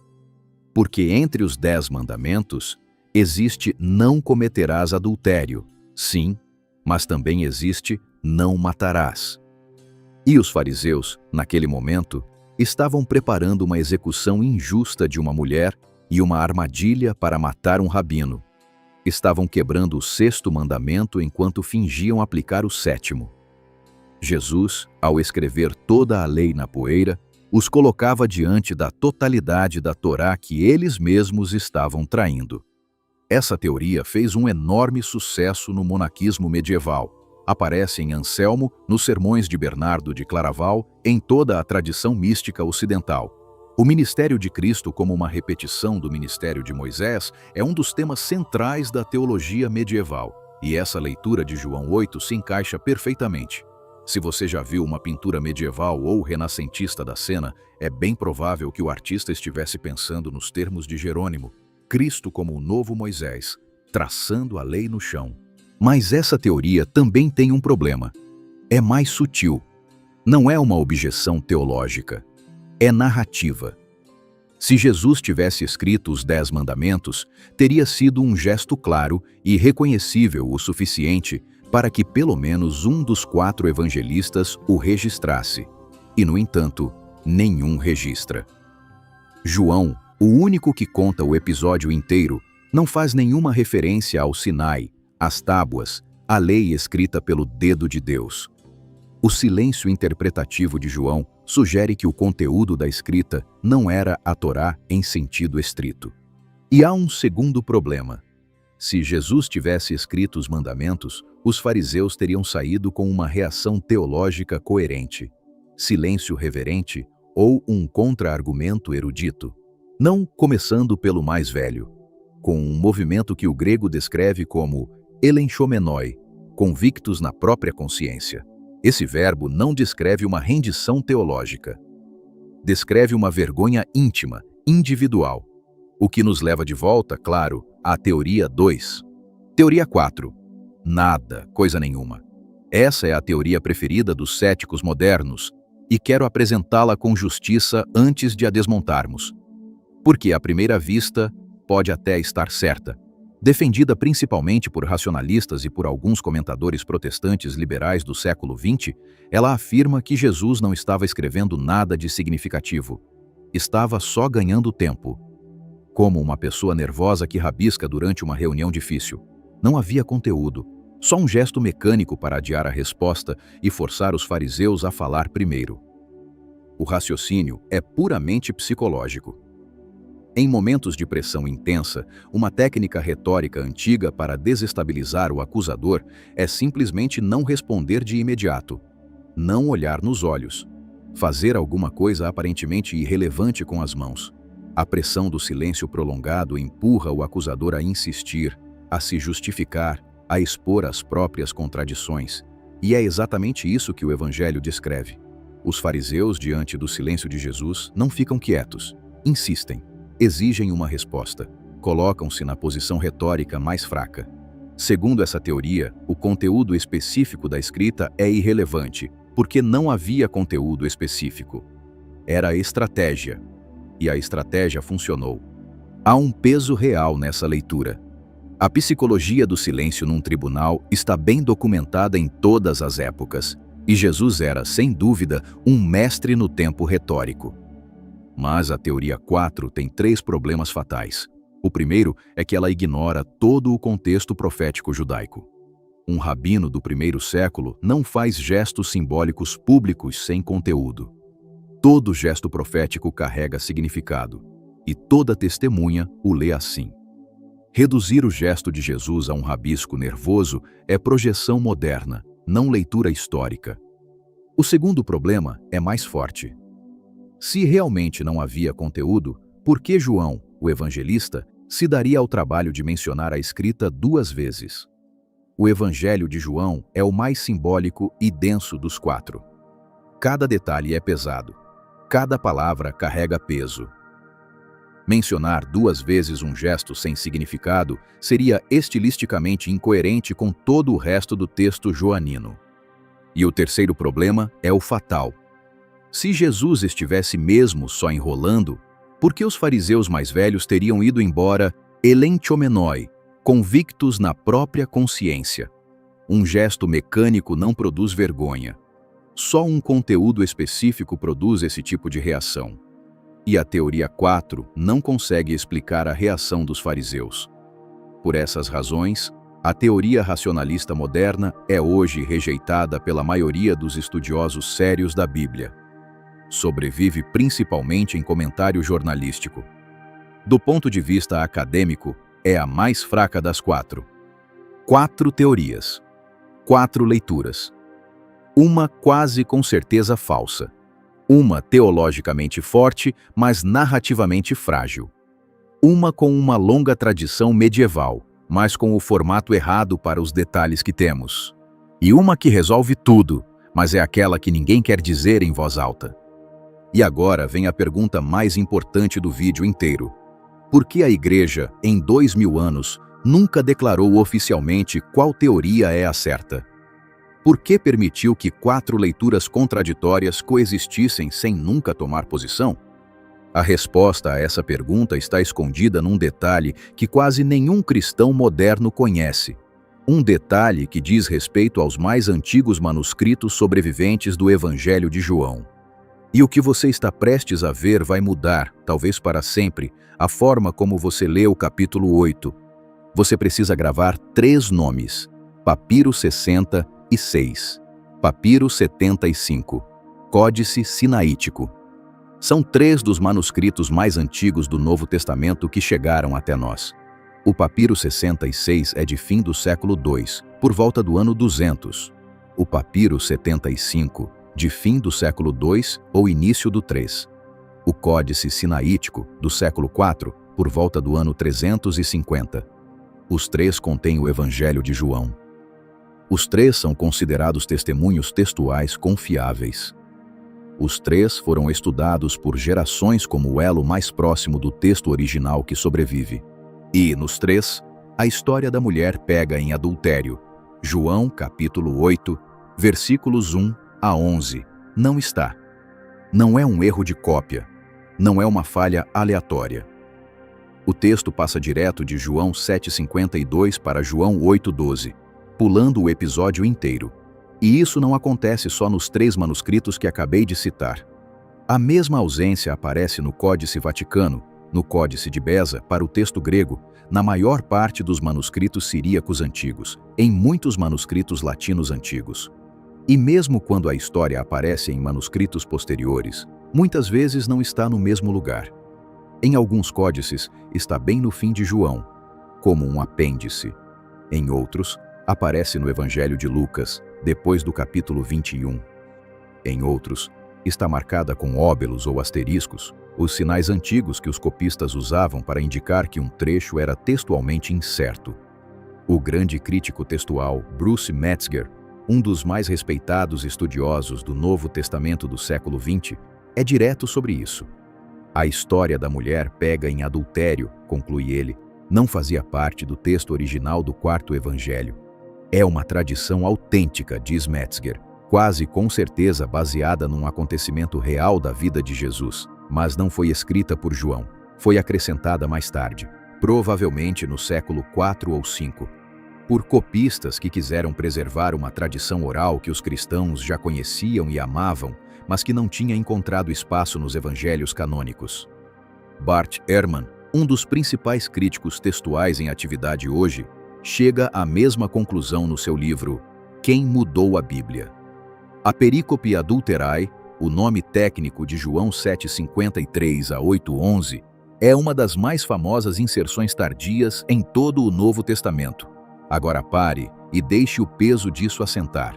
Porque entre os 10 mandamentos, existe não cometerás adultério, sim, mas também existe não matarás. E os fariseus, naquele momento, estavam preparando uma execução injusta de uma mulher e uma armadilha para matar um rabino. Estavam quebrando o 6º mandamento enquanto fingiam aplicar o 7º. Jesus, ao escrever toda a lei na poeira, os colocava diante da totalidade da Torá que eles mesmos estavam traindo. Essa teoria fez um enorme sucesso no monaquismo medieval. Aparece em Anselmo, nos sermões de Bernardo de Claraval, em toda a tradição mística ocidental. O ministério de Cristo como uma repetição do ministério de Moisés é um dos temas centrais da teologia medieval, e essa leitura de João 8 se encaixa perfeitamente. Se você já viu uma pintura medieval ou renascentista da cena, é bem provável que o artista estivesse pensando nos termos de Jerônimo, Cristo como o novo Moisés, traçando a lei no chão. Mas essa teoria também tem um problema. É mais sutil. Não é uma objeção teológica. É narrativa. Se Jesus tivesse escrito os 10 mandamentos, teria sido um gesto claro e reconhecível o suficiente para que pelo menos um dos 4 evangelistas o registrasse. E, no entanto, nenhum registra. João, o único que conta o episódio inteiro, Não faz nenhuma referência ao Sinai, às tábuas, à lei escrita pelo dedo de Deus. O silêncio interpretativo de João sugere que o conteúdo da escrita não era a Torá em sentido estrito. E há um segundo problema. Se Jesus tivesse escrito os mandamentos, os fariseus teriam saído com uma reação teológica coerente, silêncio reverente ou um contra-argumento erudito, não começando pelo mais velho, com um movimento que o grego descreve como elenchomenoi, convictos na própria consciência. Esse verbo não descreve uma rendição teológica. Descreve uma vergonha íntima, individual. O que nos leva de volta, claro, à teoria 2. Teoria 4. Nada, coisa nenhuma. Essa é a teoria preferida dos céticos modernos e quero apresentá-la com justiça antes de a desmontarmos. Porque, à primeira vista, pode até estar certa. Defendida principalmente por racionalistas e por alguns comentadores protestantes liberais do século XX, ela afirma que Jesus não estava escrevendo nada de significativo. Estava só ganhando tempo. Como uma pessoa nervosa que rabisca durante uma reunião difícil. Não havia conteúdo, só um gesto mecânico para adiar a resposta e forçar os fariseus a falar primeiro. O raciocínio é puramente psicológico. Em momentos de pressão intensa, uma técnica retórica antiga para desestabilizar o acusador é simplesmente não responder de imediato, não olhar nos olhos, fazer alguma coisa aparentemente irrelevante com as mãos. A pressão do silêncio prolongado empurra o acusador a insistir, a se justificar, a expor as próprias contradições. E é exatamente isso que o Evangelho descreve. Os fariseus, diante do silêncio de Jesus, não ficam quietos, insistem. Exigem uma resposta, colocam-se na posição retórica mais fraca. Segundo essa teoria, o conteúdo específico da escrita é irrelevante, porque não havia conteúdo específico. Era a estratégia, e a estratégia funcionou. Há um peso real nessa leitura. A psicologia do silêncio num tribunal está bem documentada em todas as épocas, e Jesus era, sem dúvida, um mestre no tempo retórico. Mas a teoria 4 tem 3 problemas fatais. O primeiro é que ela ignora todo o contexto profético judaico. Um rabino do primeiro século não faz gestos simbólicos públicos sem conteúdo. Todo gesto profético carrega significado, e toda testemunha o lê assim. Reduzir o gesto de Jesus a um rabisco nervoso é projeção moderna, não leitura histórica. O segundo problema é mais forte. Se realmente não havia conteúdo, por que João, o evangelista, se daria ao trabalho de mencionar a escrita 2 vezes? O Evangelho de João é o mais simbólico e denso dos 4. Cada detalhe é pesado. Cada palavra carrega peso. Mencionar 2 vezes um gesto sem significado seria estilisticamente incoerente com todo o resto do texto joanino. E o terceiro problema é o fatal. Se Jesus estivesse mesmo só enrolando, por que os fariseus mais velhos teriam ido embora elenchomenoi, convictos na própria consciência? Um gesto mecânico não produz vergonha. Só um conteúdo específico produz esse tipo de reação. E a teoria 4 não consegue explicar a reação dos fariseus. Por essas razões, a teoria racionalista moderna é hoje rejeitada pela maioria dos estudiosos sérios da Bíblia. Sobrevive principalmente em comentário jornalístico. Do ponto de vista acadêmico, é a mais fraca das 4. 4 teorias. 4 leituras. Uma quase com certeza falsa. Uma teologicamente forte, mas narrativamente frágil. Uma com uma longa tradição medieval, mas com o formato errado para os detalhes que temos. E uma que resolve tudo, mas é aquela que ninguém quer dizer em voz alta. E agora vem a pergunta mais importante do vídeo inteiro. Por que a Igreja, em 2000 anos, nunca declarou oficialmente qual teoria é a certa? Por que permitiu que 4 leituras contraditórias coexistissem sem nunca tomar posição? A resposta a essa pergunta está escondida num detalhe que quase nenhum cristão moderno conhece. Um detalhe que diz respeito aos mais antigos manuscritos sobreviventes do Evangelho de João. E o que você está prestes a ver vai mudar, talvez para sempre, a forma como você lê o capítulo 8. Você precisa gravar 3 nomes: Papiro 66, Papiro 75, Códice Sinaítico. São 3 dos manuscritos mais antigos do Novo Testamento que chegaram até nós. O Papiro 66 é de fim do século II, por volta do ano 200. O Papiro 75, de fim do século II ou início do 3. O Códice Sinaítico, do século IV, por volta do ano 350. Os 3 contêm o Evangelho de João. Os 3 são considerados testemunhos textuais confiáveis. Os 3 foram estudados por gerações como o elo mais próximo do texto original que sobrevive. E, nos 3, a história da mulher pega em adultério. João, capítulo 8, versículos 1 a 11, não está. Não é um erro de cópia. Não é uma falha aleatória. O texto passa direto de João 7,52 para João 8,12, pulando o episódio inteiro. E isso não acontece só nos 3 manuscritos que acabei de citar. A mesma ausência aparece no Códice Vaticano, no Códice de Beza para o texto grego, na maior parte dos manuscritos siríacos antigos, em muitos manuscritos latinos antigos. E mesmo quando a história aparece em manuscritos posteriores, muitas vezes não está no mesmo lugar. Em alguns códices, está bem no fim de João, como um apêndice. Em outros, aparece no Evangelho de Lucas, depois do capítulo 21. Em outros, está marcada com óbelos ou asteriscos, os sinais antigos que os copistas usavam para indicar que um trecho era textualmente incerto. O grande crítico textual Bruce Metzger, um dos mais respeitados estudiosos do Novo Testamento do século XX, é direto sobre isso. A história da mulher pega em adultério, conclui ele, não fazia parte do texto original do 4º Evangelho. É uma tradição autêntica, diz Metzger, quase com certeza baseada num acontecimento real da vida de Jesus, mas não foi escrita por João. Foi acrescentada mais tarde, provavelmente no século 4 ou 5. Por copistas que quiseram preservar uma tradição oral que os cristãos já conheciam e amavam, mas que não tinha encontrado espaço nos evangelhos canônicos. Bart Ehrman, um dos principais críticos textuais em atividade hoje, chega à mesma conclusão no seu livro Quem Mudou a Bíblia? A perícope adulterae, o nome técnico de João 7,53 a 8,11, é uma das mais famosas inserções tardias em todo o Novo Testamento. Agora pare e deixe o peso disso assentar.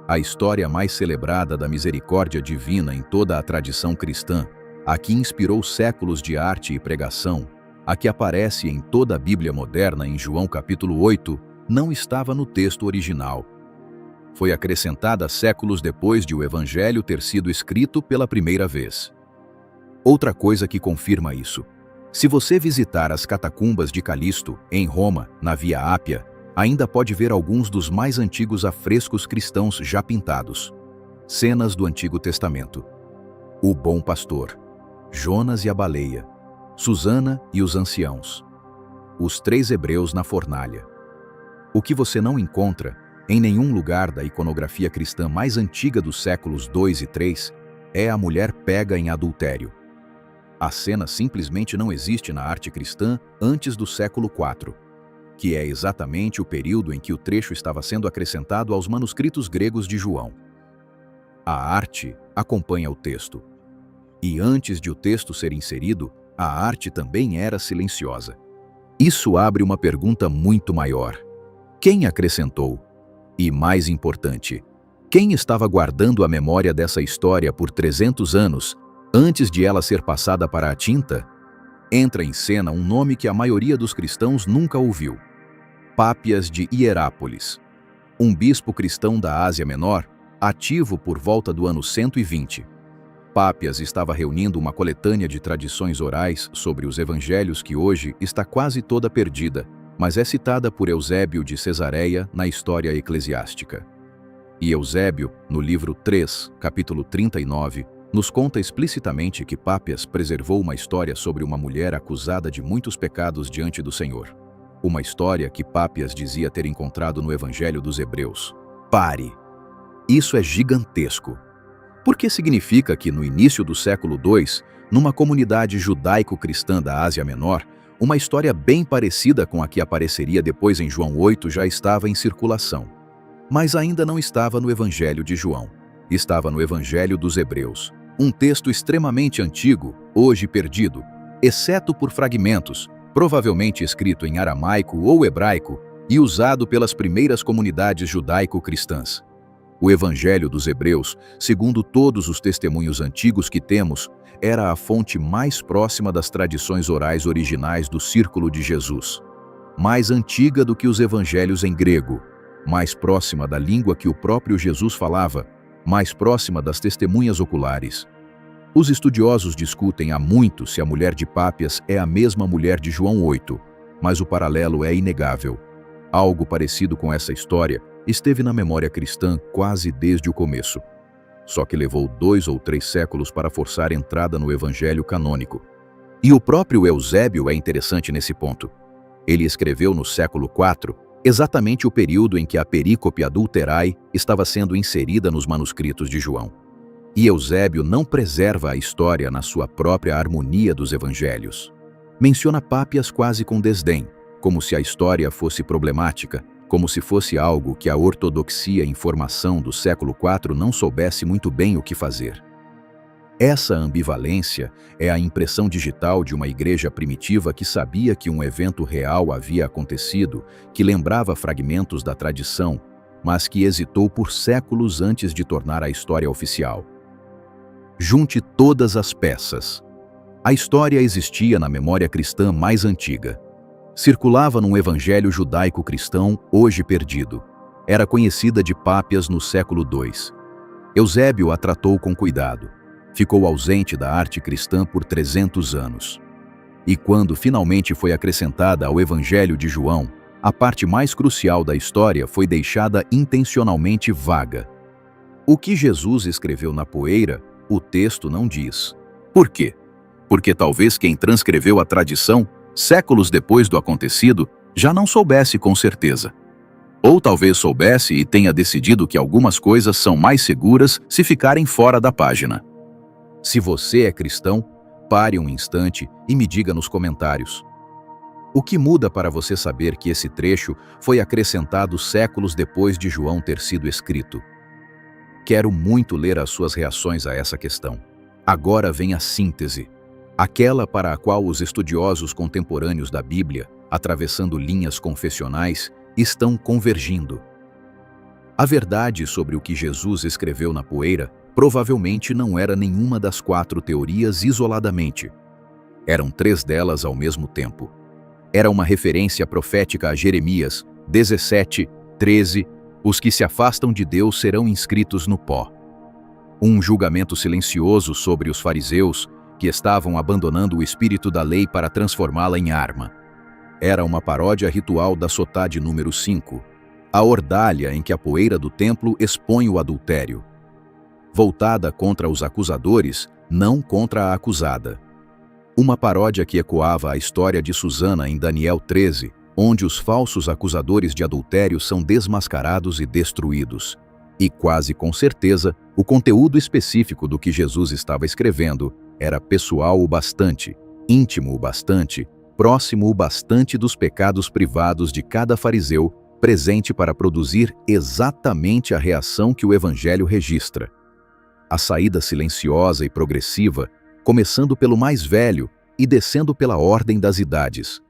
A história mais celebrada da misericórdia divina em toda a tradição cristã, a que inspirou séculos de arte e pregação, a que aparece em toda a Bíblia moderna em João capítulo 8, não estava no texto original. Foi acrescentada séculos depois de o Evangelho ter sido escrito pela primeira vez. Outra coisa que confirma isso. Se você visitar as catacumbas de Calisto, em Roma, na Via Ápia, ainda pode ver alguns dos mais antigos afrescos cristãos já pintados. Cenas do Antigo Testamento. O Bom Pastor, Jonas e a Baleia, Susana e os Anciãos, os 3 hebreus na fornalha. O que você não encontra em nenhum lugar da iconografia cristã mais antiga dos séculos 2 e 3 é a mulher pega em adultério. A cena simplesmente não existe na arte cristã antes do século IV, que é exatamente o período em que o trecho estava sendo acrescentado aos manuscritos gregos de João. A arte acompanha o texto. E antes de o texto ser inserido, a arte também era silenciosa. Isso abre uma pergunta muito maior. Quem acrescentou? E mais importante, quem estava guardando a memória dessa história por 300 anos, antes de ela ser passada para a tinta? Entra em cena um nome que a maioria dos cristãos nunca ouviu. Pápias de Hierápolis, um bispo cristão da Ásia Menor, ativo por volta do ano 120. Pápias estava reunindo uma coletânea de tradições orais sobre os evangelhos que hoje está quase toda perdida, mas é citada por Eusébio de Cesareia na História Eclesiástica. E Eusébio, no livro 3, capítulo 39, nos conta explicitamente que Pápias preservou uma história sobre uma mulher acusada de muitos pecados diante do Senhor. Uma história que Pápias dizia ter encontrado no Evangelho dos Hebreus. Pare! Isso é gigantesco. Porque significa que no início do século II, numa comunidade judaico-cristã da Ásia Menor, uma história bem parecida com a que apareceria depois em João 8 já estava em circulação. Mas ainda não estava no Evangelho de João. Estava no Evangelho dos Hebreus, um texto extremamente antigo, hoje perdido, exceto por fragmentos, provavelmente escrito em aramaico ou hebraico e usado pelas primeiras comunidades judaico-cristãs. O Evangelho dos Hebreus, segundo todos os testemunhos antigos que temos, era a fonte mais próxima das tradições orais originais do círculo de Jesus. Mais antiga do que os evangelhos em grego, mais próxima da língua que o próprio Jesus falava, mais próxima das testemunhas oculares. Os estudiosos discutem há muito se a mulher de Pápias é a mesma mulher de João 8, mas o paralelo é inegável. Algo parecido com essa história esteve na memória cristã quase desde o começo. Só que levou 2 ou 3 séculos para forçar entrada no evangelho canônico. E o próprio Eusébio é interessante nesse ponto. Ele escreveu no século IV, exatamente o período em que a perícope adulterae estava sendo inserida nos manuscritos de João. E Eusébio não preserva a história na sua própria harmonia dos evangelhos. Menciona Pápias quase com desdém, como se a história fosse problemática, como se fosse algo que a ortodoxia em formação do século IV não soubesse muito bem o que fazer. Essa ambivalência é a impressão digital de uma igreja primitiva que sabia que um evento real havia acontecido, que lembrava fragmentos da tradição, mas que hesitou por séculos antes de tornar a história oficial. Junte todas as peças. A história existia na memória cristã mais antiga. Circulava num evangelho judaico-cristão hoje perdido. Era conhecida de Pápias no século II. Eusébio a tratou com cuidado. Ficou ausente da arte cristã por 300 anos. E quando finalmente foi acrescentada ao Evangelho de João, a parte mais crucial da história foi deixada intencionalmente vaga. O que Jesus escreveu na poeira, o texto não diz. Por quê? Porque talvez quem transcreveu a tradição, séculos depois do acontecido, já não soubesse com certeza. Ou talvez soubesse e tenha decidido que algumas coisas são mais seguras se ficarem fora da página. Se você é cristão, pare um instante e me diga nos comentários. O que muda para você saber que esse trecho foi acrescentado séculos depois de João ter sido escrito? Quero muito ler as suas reações a essa questão. Agora vem a síntese, aquela para a qual os estudiosos contemporâneos da Bíblia, atravessando linhas confessionais, estão convergindo. A verdade sobre o que Jesus escreveu na poeira provavelmente não era nenhuma das 4 teorias isoladamente. Eram 3 delas ao mesmo tempo. Era uma referência profética a Jeremias 17, 13, os que se afastam de Deus serão inscritos no pó. Um julgamento silencioso sobre os fariseus, que estavam abandonando o espírito da lei para transformá-la em arma. Era uma paródia ritual da Sotade número 5, a ordalha em que a poeira do templo expõe o adultério. Voltada contra os acusadores, não contra a acusada. Uma paródia que ecoava a história de Susana em Daniel 13, onde os falsos acusadores de adultério são desmascarados e destruídos. E quase com certeza, o conteúdo específico do que Jesus estava escrevendo era pessoal o bastante, íntimo o bastante, próximo o bastante dos pecados privados de cada fariseu, presente para produzir exatamente a reação que o Evangelho registra. A saída silenciosa e progressiva, começando pelo mais velho e descendo pela ordem das idades.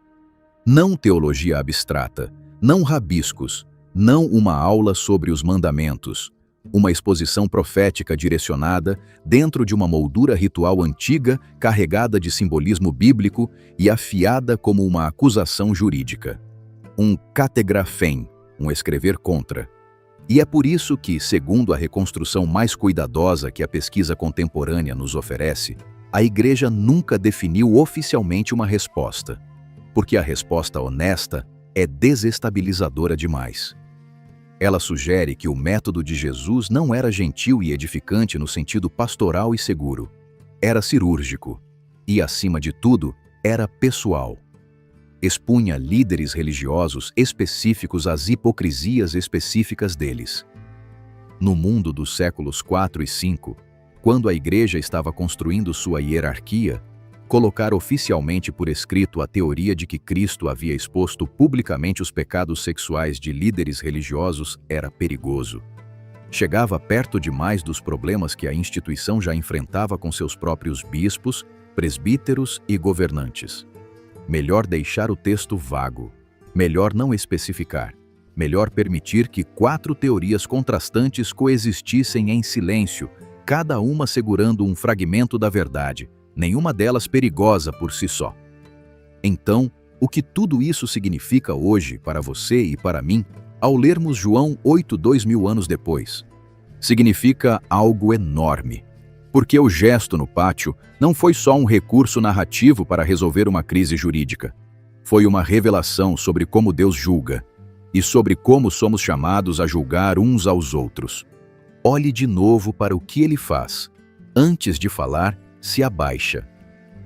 Não teologia abstrata, não rabiscos, não uma aula sobre os mandamentos, uma exposição profética direcionada dentro de uma moldura ritual antiga carregada de simbolismo bíblico e afiada como uma acusação jurídica. Um categrafém, um escrever contra. E é por isso que, segundo a reconstrução mais cuidadosa que a pesquisa contemporânea nos oferece, a Igreja nunca definiu oficialmente uma resposta, porque a resposta honesta é desestabilizadora demais. Ela sugere que o método de Jesus não era gentil e edificante no sentido pastoral e seguro. Era cirúrgico e, acima de tudo, era pessoal. Expunha líderes religiosos específicos às hipocrisias específicas deles. No mundo dos séculos 4 e 5, quando a igreja estava construindo sua hierarquia, colocar oficialmente por escrito a teoria de que Cristo havia exposto publicamente os pecados sexuais de líderes religiosos era perigoso. Chegava perto demais dos problemas que a instituição já enfrentava com seus próprios bispos, presbíteros e governantes. Melhor deixar o texto vago. Melhor não especificar. Melhor permitir que 4 teorias contrastantes coexistissem em silêncio, cada uma segurando um fragmento da verdade, nenhuma delas perigosa por si só. Então, o que tudo isso significa hoje para você e para mim, ao lermos João 8, 2000 anos depois? Significa algo enorme. Porque o gesto no pátio não foi só um recurso narrativo para resolver uma crise jurídica. Foi uma revelação sobre como Deus julga e sobre como somos chamados a julgar uns aos outros. Olhe de novo para o que ele faz. Antes de falar, se abaixa.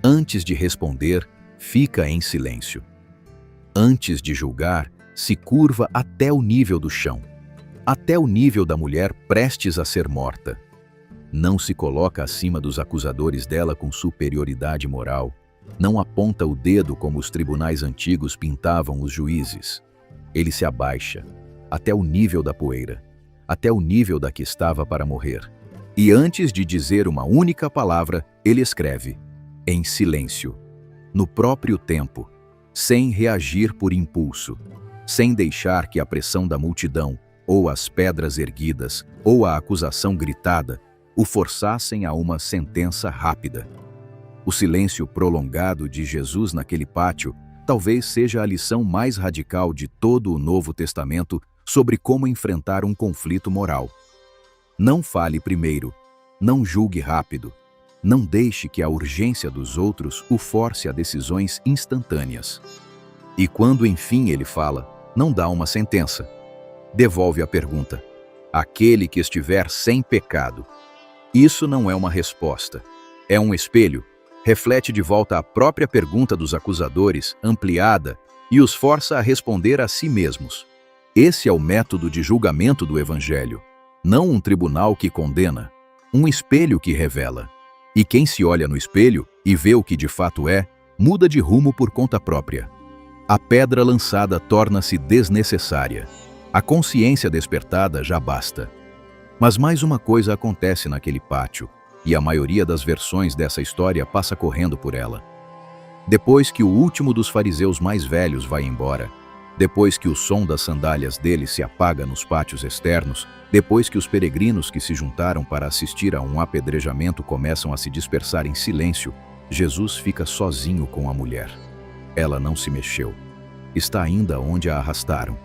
Antes de responder, fica em silêncio. Antes de julgar, se curva até o nível do chão, até o nível da mulher prestes a ser morta. Não se coloca acima dos acusadores dela com superioridade moral. Não aponta o dedo como os tribunais antigos pintavam os juízes. Ele se abaixa, até o nível da poeira, até o nível da que estava para morrer. E antes de dizer uma única palavra, ele escreve, em silêncio, no próprio tempo, sem reagir por impulso, sem deixar que a pressão da multidão, ou as pedras erguidas, ou a acusação gritada, o forçassem a uma sentença rápida. O silêncio prolongado de Jesus naquele pátio talvez seja a lição mais radical de todo o Novo Testamento sobre como enfrentar um conflito moral. Não fale primeiro, não julgue rápido, não deixe que a urgência dos outros o force a decisões instantâneas. E quando enfim ele fala, não dá uma sentença. Devolve a pergunta. Aquele que estiver sem pecado. Isso não é uma resposta. É um espelho. Reflete de volta a própria pergunta dos acusadores, ampliada, e os força a responder a si mesmos. Esse é o método de julgamento do Evangelho. Não um tribunal que condena, um espelho que revela. E quem se olha no espelho e vê o que de fato é, muda de rumo por conta própria. A pedra lançada torna-se desnecessária. A consciência despertada já basta. Mas mais uma coisa acontece naquele pátio, e a maioria das versões dessa história passa correndo por ela. Depois que o último dos fariseus mais velhos vai embora, depois que o som das sandálias dele se apaga nos pátios externos, depois que os peregrinos que se juntaram para assistir a um apedrejamento começam a se dispersar em silêncio, Jesus fica sozinho com a mulher. Ela não se mexeu. Está ainda onde a arrastaram,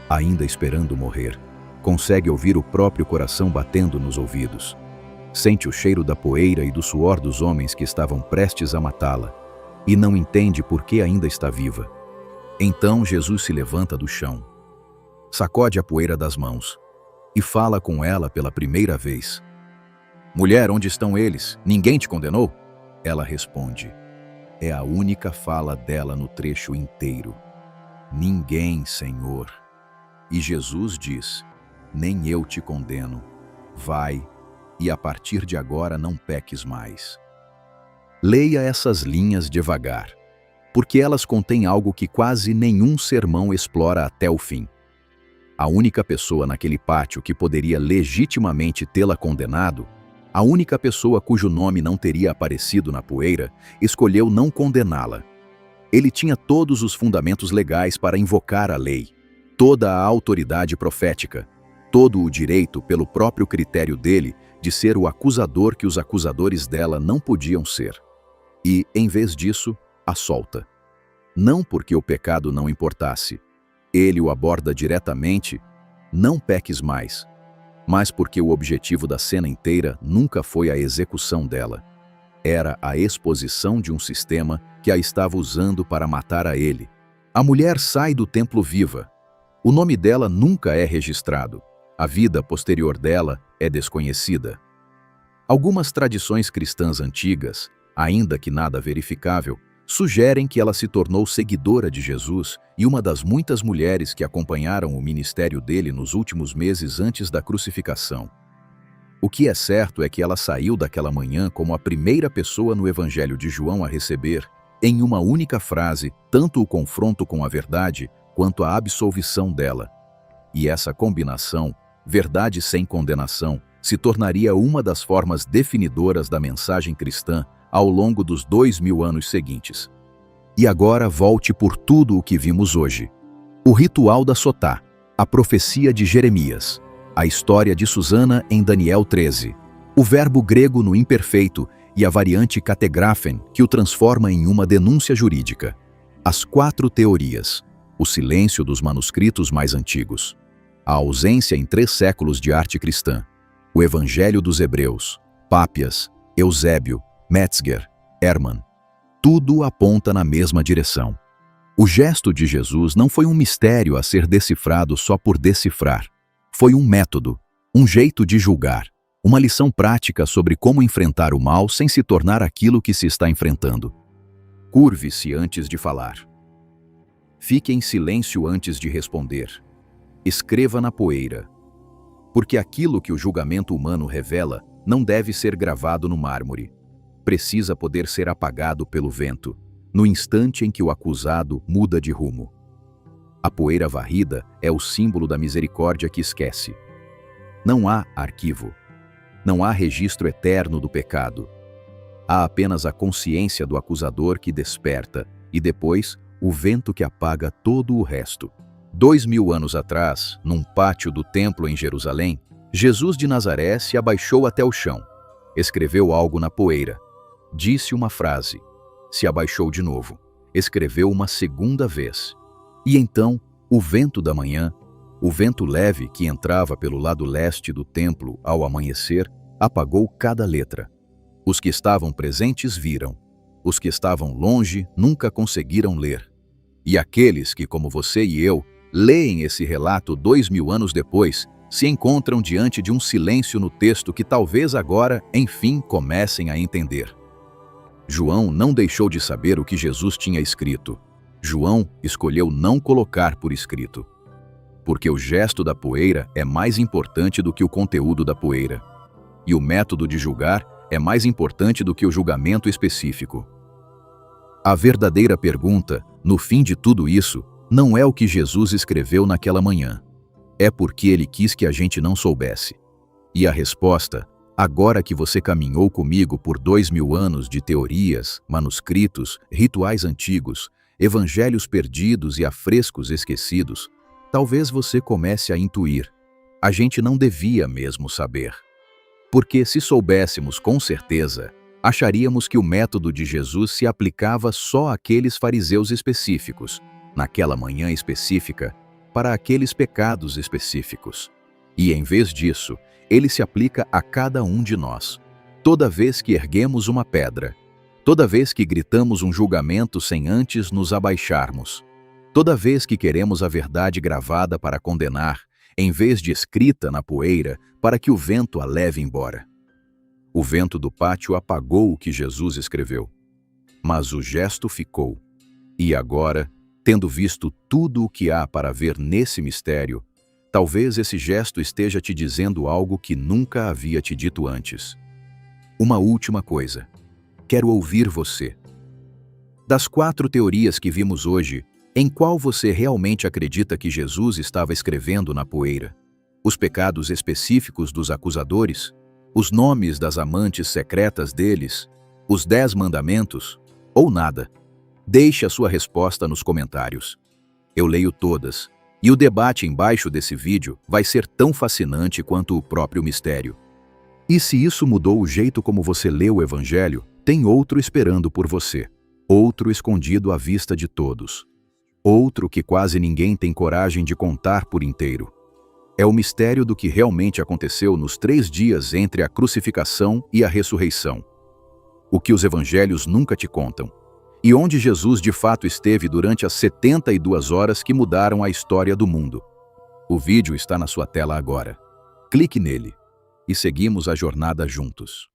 ainda esperando morrer. Consegue ouvir o próprio coração batendo nos ouvidos. Sente o cheiro da poeira e do suor dos homens que estavam prestes a matá-la, e não entende por que ainda está viva. Então Jesus se levanta do chão, sacode a poeira das mãos e fala com ela pela primeira vez. Mulher, onde estão eles? Ninguém te condenou? Ela responde. É a única fala dela no trecho inteiro. Ninguém, Senhor. E Jesus diz, nem eu te condeno. Vai, e a partir de agora não peques mais. Leia essas linhas devagar, porque elas contêm algo que quase nenhum sermão explora até o fim. A única pessoa naquele pátio que poderia legitimamente tê-la condenado, a única pessoa cujo nome não teria aparecido na poeira, escolheu não condená-la. Ele tinha todos os fundamentos legais para invocar a lei, toda a autoridade profética, todo o direito, pelo próprio critério dele, de ser o acusador que os acusadores dela não podiam ser. E, em vez disso, a solta. Não porque o pecado não importasse. Ele o aborda diretamente, não peques mais, mas porque o objetivo da cena inteira nunca foi a execução dela. Era a exposição de um sistema que a estava usando para matar a ele. A mulher sai do templo viva. O nome dela nunca é registrado. A vida posterior dela é desconhecida. Algumas tradições cristãs antigas, ainda que nada verificável, sugerem que ela se tornou seguidora de Jesus e uma das muitas mulheres que acompanharam o ministério dele nos últimos meses antes da crucificação. O que é certo é que ela saiu daquela manhã como a primeira pessoa no Evangelho de João a receber, em uma única frase, tanto o confronto com a verdade quanto a absolvição dela. E essa combinação, verdade sem condenação, se tornaria uma das formas definidoras da mensagem cristã ao longo dos 2000 anos seguintes. E agora volte por tudo o que vimos hoje. O ritual da Sotá, a profecia de Jeremias, a história de Susana em Daniel 13, o verbo grego no imperfeito e a variante kategraphen que o transforma em uma denúncia jurídica. As 4 teorias, o silêncio dos manuscritos mais antigos, a ausência em 3 séculos de arte cristã, o Evangelho dos Hebreus, Pápias, Eusébio, Metzger, Hermann, tudo aponta na mesma direção. O gesto de Jesus não foi um mistério a ser decifrado só por decifrar. Foi um método, um jeito de julgar, uma lição prática sobre como enfrentar o mal sem se tornar aquilo que se está enfrentando. Curve-se antes de falar. Fique em silêncio antes de responder. Escreva na poeira. Porque aquilo que o julgamento humano revela não deve ser gravado no mármore. Precisa poder ser apagado pelo vento, no instante em que o acusado muda de rumo. A poeira varrida é o símbolo da misericórdia que esquece. Não há arquivo. Não há registro eterno do pecado. Há apenas a consciência do acusador que desperta e depois o vento que apaga todo o resto. 2000 anos atrás, num pátio do templo em Jerusalém, Jesus de Nazaré se abaixou até o chão. Escreveu algo na poeira. Disse uma frase. Se abaixou de novo. Escreveu uma segunda vez. E então, o vento da manhã, o vento leve que entrava pelo lado leste do templo ao amanhecer, apagou cada letra. Os que estavam presentes viram. Os que estavam longe nunca conseguiram ler. E aqueles que, como você e eu, leem esse relato 2000 anos depois, se encontram diante de um silêncio no texto que talvez agora, enfim, comecem a entender. João não deixou de saber o que Jesus tinha escrito. João escolheu não colocar por escrito. Porque o gesto da poeira é mais importante do que o conteúdo da poeira. E o método de julgar é mais importante do que o julgamento específico. A verdadeira pergunta, no fim de tudo isso, não é o que Jesus escreveu naquela manhã. É porque ele quis que a gente não soubesse. E a resposta, agora que você caminhou comigo por 2000 anos de teorias, manuscritos, rituais antigos, evangelhos perdidos e afrescos esquecidos, talvez você comece a intuir. A gente não devia mesmo saber. Porque se soubéssemos com certeza, acharíamos que o método de Jesus se aplicava só àqueles fariseus específicos, naquela manhã específica, para aqueles pecados específicos. E em vez disso, ele se aplica a cada um de nós. Toda vez que erguemos uma pedra, toda vez que gritamos um julgamento sem antes nos abaixarmos, toda vez que queremos a verdade gravada para condenar, em vez de escrita na poeira para que o vento a leve embora. O vento do pátio apagou o que Jesus escreveu, mas o gesto ficou. E agora, tendo visto tudo o que há para ver nesse mistério, talvez esse gesto esteja te dizendo algo que nunca havia te dito antes. Uma última coisa. Quero ouvir você. Das 4 teorias que vimos hoje, em qual você realmente acredita que Jesus estava escrevendo na poeira? Os pecados específicos dos acusadores? Os nomes das amantes secretas deles? Os 10 mandamentos? Ou nada? Deixe a sua resposta nos comentários. Eu leio todas, e o debate embaixo desse vídeo vai ser tão fascinante quanto o próprio mistério. E se isso mudou o jeito como você lê o Evangelho, tem outro esperando por você. Outro escondido à vista de todos. Outro que quase ninguém tem coragem de contar por inteiro. É o mistério do que realmente aconteceu nos 3 dias entre a crucificação e a ressurreição. O que os evangelhos nunca te contam. E onde Jesus de fato esteve durante as 72 horas que mudaram a história do mundo. O vídeo está na sua tela agora. Clique nele e seguimos a jornada juntos.